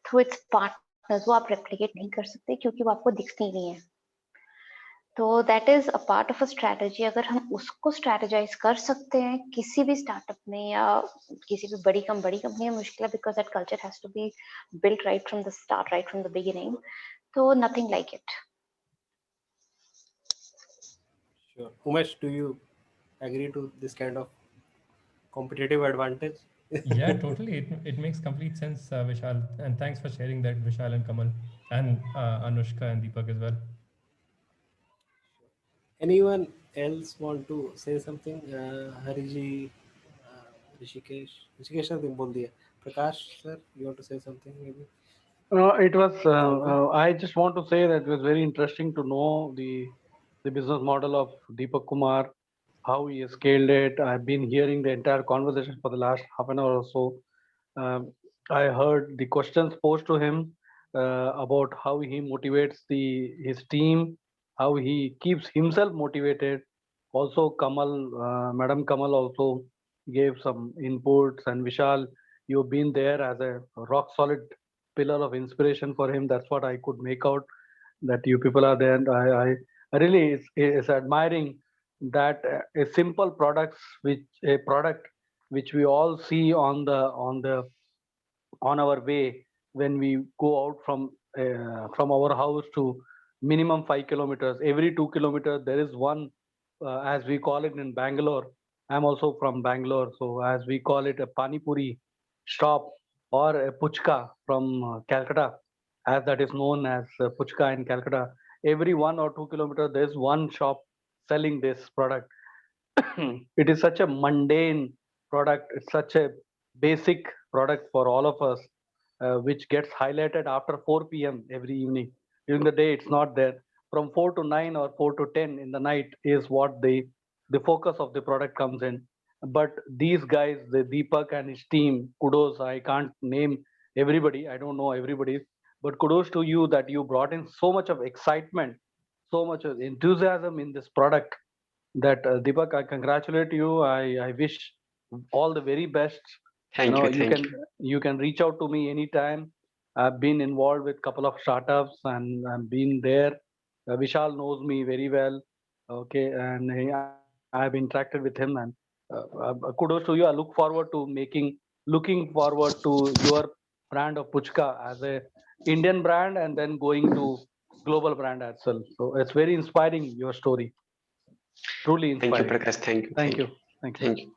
through it's partners, वो आप रेप्लिकेट नहीं कर सकते क्योंकि वो आपको दिखती नहीं है। तो that is a part of a strategy. अगर हम उसको स्ट्रेटेजाइज कर सकते हैं किसी भी स्टार्टअप में या किसी भी बड़ी कंपनी में, मुश्किल है, because that culture has to be built right from the start, right from the beginning. तो nothing like it. Sure. Umesh, do you agree to this kind of competitive advantage? Yeah, totally. It makes complete sense, Vishal. And thanks for sharing that, Vishal and Kamal, and Anushka and Deepak as well. Anyone else want to say something? Hariji, Rishikesh sir ने बोल दिया. Prakash sir, you want to say something maybe? It was. I just want to say that it was very interesting to know the business model of Deepak Kumar, how he scaled it. I've been hearing the entire conversation for the last half an hour or so. I heard the questions posed to him about how he motivates his team, how he keeps himself motivated. Also, Kamal, Madam Kamal also gave some inputs, and Vishal, you've been there as a rock solid pillar of inspiration for him. That's what I could make out, that you people are there, and I really is admiring that a simple product which we all see on our way when we go out from our house to minimum 5 kilometers. Every 2 kilometers there is one as we call it in Bangalore. I'm also from Bangalore, so as we call it a pani puri shop or a puchka from Calcutta, as that is known as puchka in Calcutta. Every 1 or 2 kilometers, there's one shop selling this product. It is such a mundane product. It's such a basic product for all of us, which gets highlighted after 4 p.m. every evening. During the day, it's not there. From 4 to 9 or 4 to 10 in the night is what the focus of the product comes in. But these guys, the Deepak and his team, kudos. I can't name everybody. I don't know everybody, but kudos to you that you brought in so much of excitement, so much of enthusiasm in this product. That Deepak, I congratulate you. I wish all the very best. Thank you. You can reach out to me anytime. I've been involved with a couple of startups and I've been there. Vishal knows me very well. Okay, and I've interacted with him, and kudos to you. I look forward to looking forward to your brand of Puchka as a Indian brand and then going to global brand as well. So it's very inspiring, your story. Truly inspiring. Thank you, Prakash. Thank you. Thank you.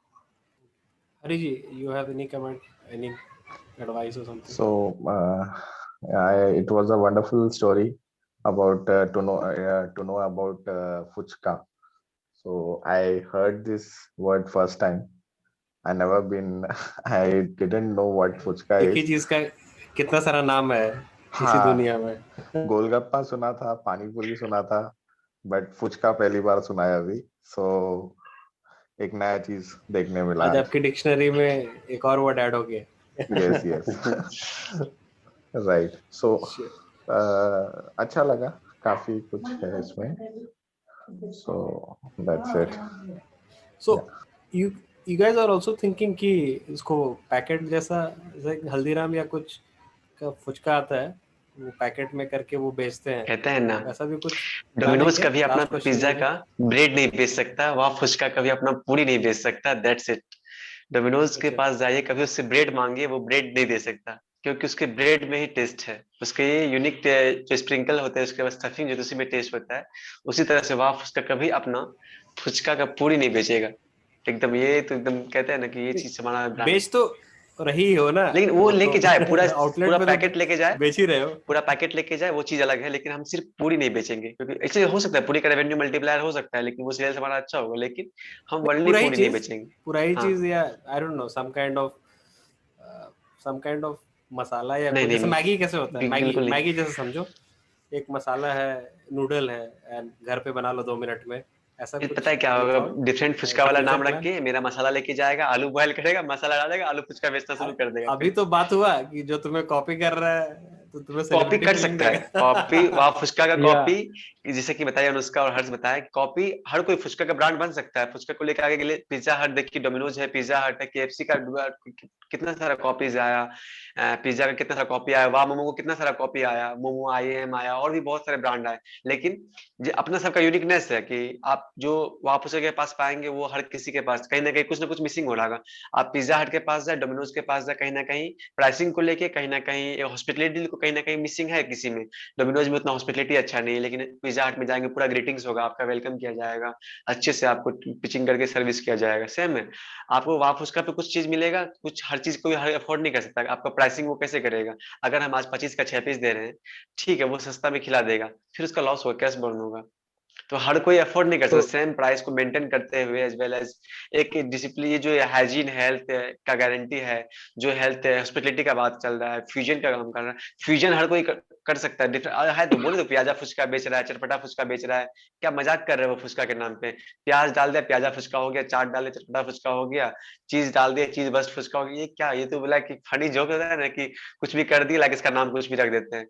Hariji, you have any comment, any advice or something? So it was a wonderful story about to know about Fuchka. So I heard this word first time. I didn't know what Fuchka एक ही is. चीज का कितना सारा नाम है इसी हाँ, दुनिया में. गोलगप्पा सुना था, पानी पूरी सुना था, बट फुचका पहली बार सुना है अभी. सो एक नया चीज देखने मिला. आज आपकी डिक्शनरी में एक और वर्ड ऐड हो गया. Yes right. सो अच्छा लगा, काफी कुछ है इसमें. So that's it. So you guys are also thinking कि इसको पैकेट जैसा हल्दीराम या कुछ का फुचका आता है, वो पैकेट में करके वो बेचते हैं, कहते हैं ना, ऐसा भी कुछ. डोमिनोज कभी अपना पिज्जा का ब्रेड नहीं बेच सकता, वह फुचका कभी अपना पूरी नहीं बेच सकता. That's it. डोमिनोज के पास जाइए, कभी उससे ब्रेड मांगिए, वो ब्रेड नहीं दे सकता, क्योंकि उसके ब्रेड में ही टेस्ट है. उसके ये यूनिक जो स्प्रिंकल होते हैं, उसके बाद स्टफिंग जो उसी में टेस्ट होता है. उसी तरह से वह फुचका कभी अपना फुचका का पूरी नहीं बेचेगा. एकदम ये तो एकदम कहते हैं ना कि ये चीज हमारा बेच तो रही हो ना, लेकिन वो लेके जाए पूरा आउटलेट पैकेट लेके जाए, बेच ही रहे हो. पूरा पैकेट लेके जाए, वो चीज अलग है. लेकिन हम सिर्फ पूरी नहीं बेचेंगे, क्योंकि एक्चुअली हो सकता है पूरी का रेवेन्यू मल्टीप्लायर हो सकता है, लेकिन वो सेल्स हमारा अच्छा होगा, लेकिन हम वर्ल्ड पूरी नहीं बेचेंगे. पूरा ही चीज या I don't know some kind of masala या जैसे मैगी कैसे होता है. मैगी जैसे समझो एक मसाला है, नूडल है, एंड घर पे बना लो 2 मिनट में. ऐसा कुछ पता है क्या होगा, डिफरेंट फुचका वाला नाम रख के मेरा मसाला लेके जाएगा, आलू बॉयल करेगा, मसाला डालेगा, आलू फुचका बेचना शुरू कर देगा. अभी तो बात हुआ कि जो तुम्हें कॉपी कर रहा है तो तुम्हें कॉपी कर सकता है. कॉपी वहाँ फुचका का कॉपी, जैसे कि बताया अनुष्का और हर्ष बताया, कॉपी हर कोई फुचका का ब्रांड बन सकता है. फुचका को लेकर आगे के लिए पिज्जा हट देखिए, डोमिनोज है, पिज्जा हट है, KFC का कितना सारा कॉपीज आया, पिज्जा का कितना सारा कॉपी आया, वाह मोमो को कितना सारा कॉपी आया, मोमो IAM आया, और भी बहुत सारे ब्रांड आए. लेकिन अपना सबका यूनिकनेस है कि आप जो वहाँ फुचका के पास पाएंगे वो हर किसी के पास कहीं ना कहीं कुछ ना कुछ मिसिंग हो रहा. आप पिज्जा हट के पास जाए, डोमिनोज के पास जाए, कहीं ना कहीं प्राइसिंग को लेके कहीं ना कहीं हॉस्पिटलिटी को कहीं ना कहीं मिसिंग है किसी में. डोमिनोज में उतना हॉस्पिटलिटी अच्छा नहीं है, लेकिन पिज्जा हट में जाएंगे पूरा ग्रीटिंग्स होगा, आपका वेलकम किया जाएगा, अच्छे से आपको पिचिंग करके सर्विस किया जाएगा. सेम है, आपको वहाँ फुचका पे कुछ चीज मिलेगा, कुछ हर चीज कोई अफोर्ड नहीं कर सकता. आपका प्राइसिंग वो कैसे करेगा? अगर हम आज 25 का 6 पीस दे रहे हैं, ठीक है, वो सस्ता में खिला देगा, फिर उसका लॉस होगा, कैश बर्न होगा. तो हर कोई अफोर्ड नहीं कर सकता सेम प्राइस को मेंटेन करते हुए, एज वेल एज एक डिसिप्लिन. ये जो हाइजीन हेल्थ का गारंटी है, जो हेल्थ हॉस्पिटलिटी का बात चल रहा है, फ्यूजन का काम कर रहा है. फ्यूजन हर कोई कर सकता है. तो बोले तो प्याजा फुचका बेच रहा है, चटपटा फुचका बेच रहा है, क्या मजाक कर रहे हो वो फुचका के नाम पे? प्याज डाल दिया प्याजा फुचका हो गया, चाट डाल दिया चटपटा फुचका हो गया, चीज डाल दिया चीज बस फुचका हो गया. ये क्या, ये तो बोला कि फनी जोक होता है ना कि कुछ भी कर दिया, लाइक इसका नाम कुछ भी रख देते हैं.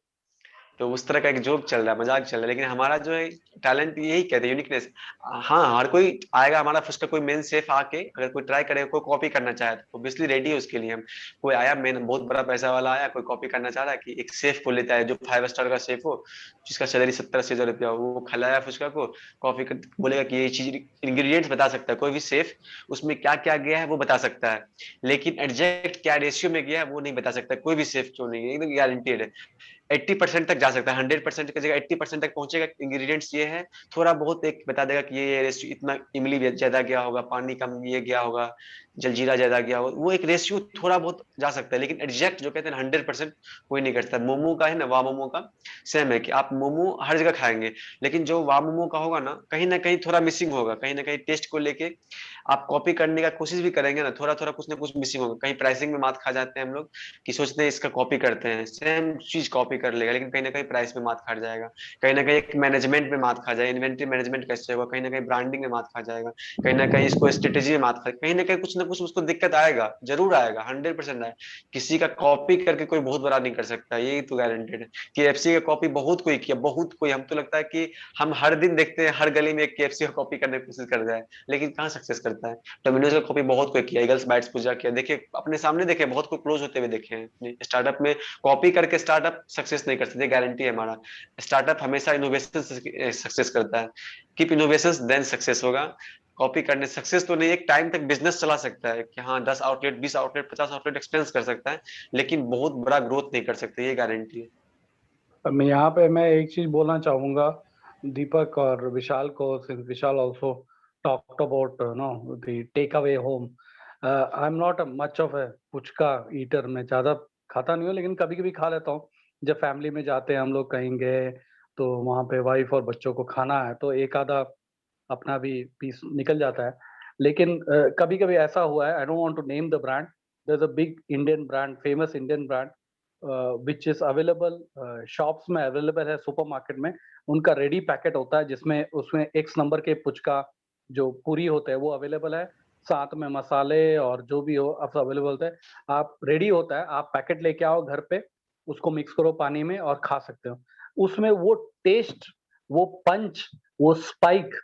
तो उस तरह का एक जोक चल रहा है, मजाक चल रहा है. लेकिन हमारा जो है टैलेंट यही कहते हैं, यूनिकनेस. हाँ, हर कोई आएगा हमारा फुचका, कोई मेन शेफ आके अगर कोई ट्राई करे, कोई कॉपी करना चाहे तो ऑब्वियसली रेडी है उसके लिए. हम कोई आया मेन बहुत बड़ा पैसा वाला आया, कोई कॉपी करना चाह रहा है कि एक शेफ को लेता है जो 5 स्टार का शेफ हो, जिसका सैलरी 70-80 हजार रुपया हो, वो खिलाया फुचका को, कॉपी बोलेगा कि ये चीज इंग्रेडिएंट्स बता सकता है कोई भी शेफ, उसमें क्या क्या गया है वो बता सकता है. लेकिन एग्जैक्ट क्या रेशियो में गया है वो नहीं बता सकता कोई भी शेफ, क्यों नहीं, एकदम गारंटेड है. 80% तक जा सकता है, 100% की जगह 80% तक पहुंचेगा। इंग्रेडिएंट्स ये है, थोड़ा बहुत एक बता देगा कि ये रेशियो इतना, इमली ज्यादा गया होगा, पानी कम ये गया होगा, जलजीरा ज्यादा गया होगा, वो एक रेशियो थोड़ा बहुत जा सकता है, लेकिन एग्जैक्ट जो कहते हैं 100% कोई नहीं करता। मोमो का है ना, वाह मोमो का सेम है कि आप मोमो हर जगह खाएंगे, लेकिन जो वाह मोमो का होगा ना कहीं थोड़ा मिसिंग होगा, कहीं ना कहीं टेस्ट को लेके आप कॉपी करने का कोशिश भी करेंगे ना, थोड़ा थोड़ा कुछ ना कुछ मिसिंग होगा। कहीं प्राइसिंग में मात खा जाते हैं हम लोग कि सोचते हैं इसका कॉपी करते हैं, सेम चीज कॉपी कर लेगा, लेकिन कहीं ना कहीं प्राइस में मात खा जाएगा, कहीं ना कहीं एक मैनेजमेंट में मात खा जाएगा, इन्वेंट्री मैनेजमेंट कैसे होगा, कहीं ना कहीं ब्रांडिंग में मात खा जाएगा, कहीं ना कहीं इसको स्ट्रेटेजी में मात खा, कहीं ना कुछ उसको दिक्कत आएगा, जरूर आएगा, 100% आएगा। किसी का कॉपी करके कोई बहुत बड़ा नहीं कर सकता, यही तो गारंटेड है। KFC का कॉपी बहुत कोई किया, बहुत कोई, हम तो लगता है कि हम हर दिन देखते हैं हर गली में एक KFC का कॉपी करने की कोशिश कर जाए, लेकिन कहाँ सक्सेस करता है। डोमिनोज का कॉपी बहुत कोई किया, ईगल्स बाइट्स पूजा किया, देखिए अपने सामने देखे, बहुत को क्लोज होते हुए देखे हैं। स्टार्टअप में कॉपी करके स्टार्टअप सक्सेस नहीं कर सकते, गारंटी है हमारा। स्टार्टअप हमेशा इनोवेशन से सक्सेस करता है। कीप इनोवेशन देन सक्सेस होगा। कॉपी करने सक्सेस तो नहीं, एक टाइम तक बिजनेस चला सकता है कि हाँ 10 आउटलेट 20 आउटलेट 50 आउटलेट एक्सपेंस कर सकता है, लेकिन बहुत बड़ा ग्रोथ नहीं कर सकते, ये गारंटी है। मैं यहाँ पे मैं एक चीज बोलना चाहूंगा दीपक और विशाल को, since Vishal also talked about no the takeaway home. I am not much of a puchka eater, मैं ज्यादा खाता नहीं हूँ, लेकिन कभी कभी खा लेता हूँ। जब फैमिली में जाते हैं हम लोग कहीं गए तो वहाँ पे वाइफ और बच्चों को खाना है तो एक आधा अपना भी पीस निकल जाता है। लेकिन कभी कभी ऐसा हुआ है, I don't want to name the brand, there is a big Indian brand, famous Indian brand which is available shops में, अवेलेबल है सुपरमार्केट में। उनका रेडी पैकेट होता है जिसमें उसमें X नंबर के पुचका जो पूरी होते हैं वो अवेलेबल है, साथ में मसाले और जो भी हो अब अवेलेबल होता है। आप रेडी होता है, आप पैकेट लेके आओ घर पे, उसको मिक्स करो पानी में और खा सकते हो। उसमें वो टेस्ट, वो पंच, वो स्पाइक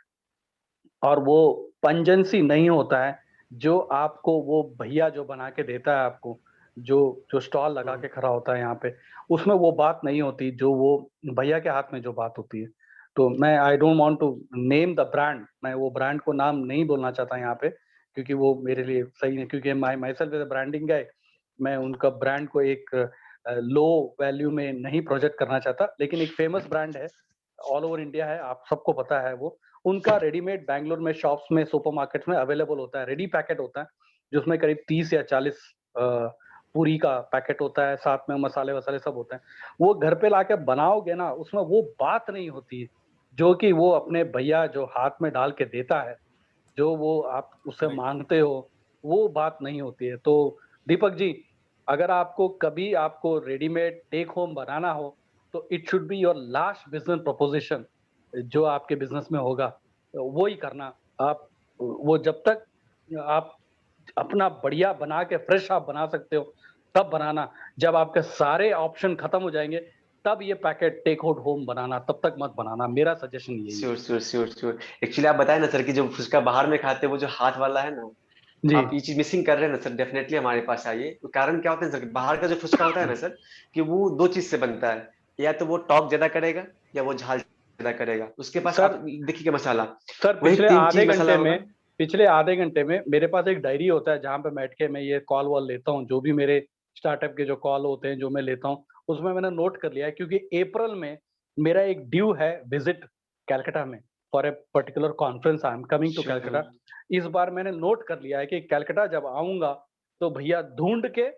और वो पंजेंसी नहीं होता है जो आपको वो भैया जो बना के देता है आपको, जो जो स्टॉल लगा के खड़ा होता है यहाँ पे, उसमें वो बात नहीं होती जो वो भैया के हाथ में जो बात होती है। तो मैं I don't want to name the brand, मैं वो ब्रांड को नाम नहीं बोलना चाहता यहाँ पे क्योंकि वो मेरे लिए सही नहीं, क्योंकि myself is a branding guy. मैं उनका ब्रांड को एक लो वैल्यू में नहीं प्रोजेक्ट करना चाहता, लेकिन एक फेमस ब्रांड है, ऑल ओवर इंडिया है, आप सबको पता है वो। उनका रेडीमेड बैंगलोर में शॉप्स में सुपरमार्केट्स में अवेलेबल होता है, रेडी पैकेट होता है जिसमें करीब 30 या 40 पूरी का पैकेट होता है, साथ में मसाले वसाले सब होते हैं। वो घर पे लाके बनाओगे ना, उसमें वो बात नहीं होती है जो कि वो अपने भैया जो हाथ में डाल के देता है, जो वो आप उससे मांगते हो, वो बात नहीं होती है। तो दीपक जी, अगर आपको कभी आपको रेडीमेड टेक होम बनाना हो तो it should be your last business preposition जो आपके बिजनेस में होगा, वो ही करना आप। वो जब तक आप अपना बढ़िया बना के फ्रेश आप बना सकते हो तब बनाना, जब आपके सारे ऑप्शन खत्म हो जाएंगे तब ये पैकेट टेक होम बनाना, तब तक मत बनाना, मेरा सजेशन यही है। Sure sure sure sure. Actually आप बताए ना सर कि जो फुचका बाहर में खाते हैं वो जो हाथ वाला है ना, जी आप ये चीज मिसिंग कर रहे हैं ना सर, डेफिनेटली हमारे पास आइए। तो कारण क्या होता है सर, बाहर का जो फुचका होता है ना सर, कि वो दो चीज से बनता है, या तो वो टॉक ज्यादा करेगा या वो झाल ज्यादा करेगा। उसके पास सर, आप देखिए मसाला, सर वही पिछले 3 आधे चीज मसाला घंटे होगा। में, पिछले आधे घंटे में मेरे पास एक डायरी होता है जहाँ पे बैठ के मैं ये कॉल वॉल लेता हूँ, जो भी मेरे स्टार्टअप के जो कॉल होते हैं जो मैं लेता हूँ, उसमें मैंने नोट कर लिया है क्योंकि अप्रैल में मेरा एक ड्यू है विजिट कैलकाटा में for a particular conference, I am coming to Calcutta. इस बार मैंने नोट कर लिया है कि कैलकाटा जब आऊंगा तो भैया ढूंढ के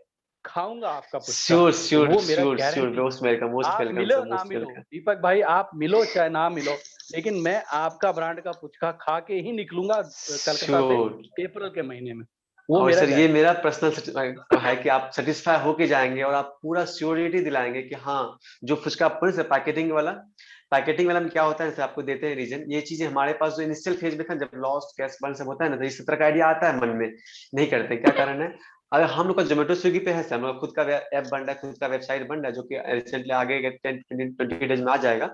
खाऊंगा आपका पुचका, श्योर श्योर वो मेरा sure sure, guarantee. Most welcome most आप वेलकम मिलो सर, ना मोस्ट मिलो वेलकम। दीपक भाई, आप मिलो चाहे ना मिलो, लेकिन मैं आपका ब्रांड का पुचका खा के ही निकलूंगा कलकत्ता से श्योर। अप्रैल के महीने में, वो और मेरा सर ये गारंटी। मेरा पर्सनल है कि आप सेटिस्फाई होके जाएंगे और आप पूरा श्योरिटी दिलाएंगे कि हाँ जो फुचका अपन से पैकेटिंग वाला में क्या होता है जैसे आपको देते हैं रीजन, ये चीजें हमारे पास जो इनिशियल फेज में था जब लॉस्ट कैश बर्न सब होता है ना, तो इस तरह का आइडिया आता है मन में, नहीं करते। क्या कारण है, अगर हम लोग का जोमेटो स्विगी पे है सर, हम लोग खुद का ऐप बन रहा है, खुद का वेबसाइट बन रहा है, जो कि रिसेंटली आगे 10-20 डेज में आ जाएगा।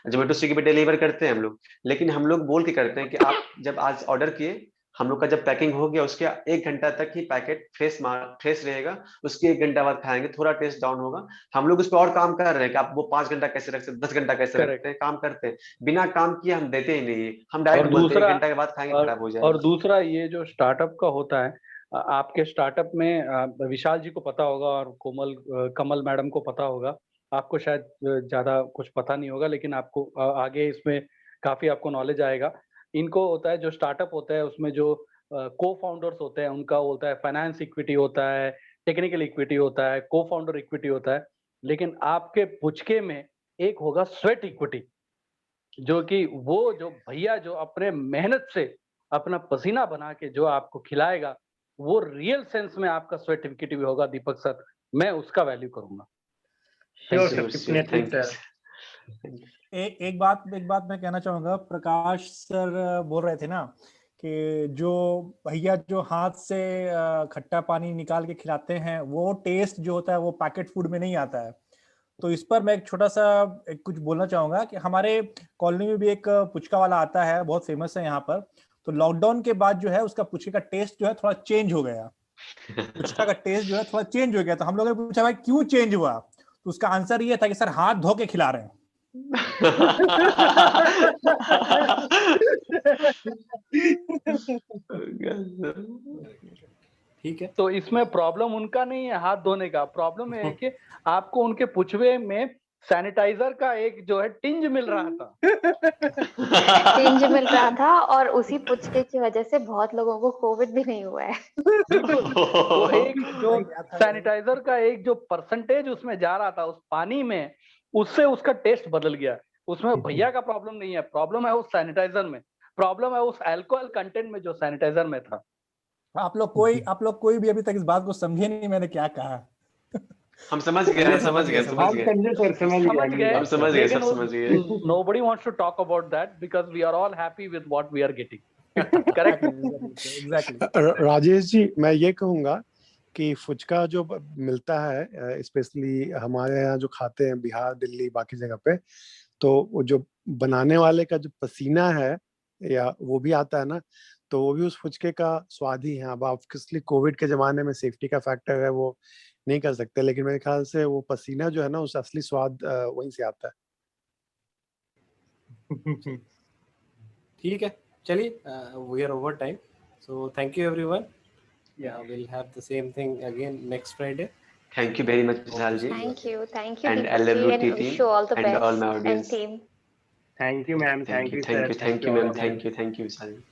जोमेटो स्विगी पे डिलीवर करते हैं हम लोग, लेकिन हम लोग बोल के करते हैं कि आप जब आज ऑर्डर किए, हम लोग का जब पैकिंग हो गया उसके 1 घंटा तक ही पैकेट फ्रेश रहेगा, उसके 1 घंटा बाद खाएंगे, थोड़ा टेस्ट डाउन होगा। हम लोग उस पर और काम कर रहे हैं कि आप वो 5 घंटा कैसे रख सकते, 10 घंटा कैसे रखते हैं, काम करते हैं। बिना काम किए हम देते ही नहीं है, हम और डायरेक्ट बोलते हैं दूसरा 1 घंटा के बाद खाएंगे खराब हो और जाएगा। दूसरा ये जो स्टार्टअप का होता है, आपके स्टार्टअप में विशाल जी को पता होगा और कमल मैडम को पता होगा आपको शायद ज्यादा कुछ पता नहीं होगा, लेकिन आपको आगे इसमें काफी आपको नॉलेज आएगा। इनको होता है जो स्टार्टअप होता है उसमें जो को फाउंडर्स होते हैं उनका होता है फाइनेंस इक्विटी होता है, टेक्निकल इक्विटी होता है, को फाउंडर इक्विटी होता है, लेकिन आपके पुचके में एक होगा स्वेट इक्विटी, जो कि वो जो भैया जो अपने मेहनत से अपना पसीना बना के जो आपको खिलाएगा, वो रियल सेंस में आपका स्वेट इक्विटी भी होगा दीपक सर, मैं उसका वैल्यू करूंगा। Sure Sure, sir, sure, definitely thank you, sir. sir. एक बात मैं कहना चाहूंगा। प्रकाश सर बोल रहे थे ना कि जो भैया जो हाथ से खट्टा पानी निकाल के खिलाते हैं, वो टेस्ट जो होता है वो पैकेट फूड में नहीं आता है। तो इस पर मैं एक छोटा सा कुछ बोलना चाहूंगा कि हमारे कॉलोनी में भी एक पुचका वाला आता है, बहुत फेमस है यहाँ पर। तो लॉकडाउन के बाद जो है उसका पुचके का टेस्ट जो है थोड़ा चेंज हो गया। पुचका का टेस्ट जो है थोड़ा चेंज हो गया। तो हम लोगों ने पूछा भाई क्यों चेंज हुआ, तो उसका आंसर ये था कि सर हाथ धो के खिला रहे हैं। ठीक है। तो इसमें प्रॉब्लम उनका नहीं है हाथ धोने का, प्रॉब्लम है कि आपको उनके पुचवे में सैनिटाइजर का एक जो है टिंज मिल रहा था। टिंज मिल रहा था, और उसी पुचके की वजह से बहुत लोगों को कोविड भी नहीं हुआ है। बिल्कुल, वो एक जो सैनिटाइजर का एक जो परसेंटेज उसमें जा रहा था उस पानी में, उससे उसका टेस्ट बदल गया। उसमें भैया का प्रॉब्लम नहीं है, प्रॉब्लम है उस सैनिटाइजर में, प्रॉब्लम है उस अल्कोहल कंटेंट में जो सैनिटाइजर में था। आप लोग कोई भी अभी तक इस बात को समझे नहीं मैंने क्या कहा। हम समझ गए लेकिन सब समझ गए। nobody wants to talk about that because we are all happy with what we are getting. Correct? Exactly. Rajesh ji, मैं ये कहूंगा कि फुचका जो मिलता है स्पेशली हमारे यहाँ जो खाते हैं बिहार, दिल्ली, बाकी जगह पे, तो वो जो बनाने वाले का जो पसीना है या वो भी आता है ना, तो वो भी उस फुचके का स्वाद ही है। अब ऑब्वियसली कोविड के जमाने में सेफ्टी का फैक्टर है, वो नहीं कर सकते, लेकिन मेरे ख्याल से वो पसीना जो है ना, उस असली स्वाद वहीं से आता है। ठीक है, चलिए, we are over time, so thank you everyone. We'll have the same thing again next Friday. Thank you very much, Vishal ji. Thank you And Deepak ji, LLUT and wish team you all the and all best my and audience. team. Thank you ma'am, thank you sir, Thank you, ma'am. Thank you, Vishal ji.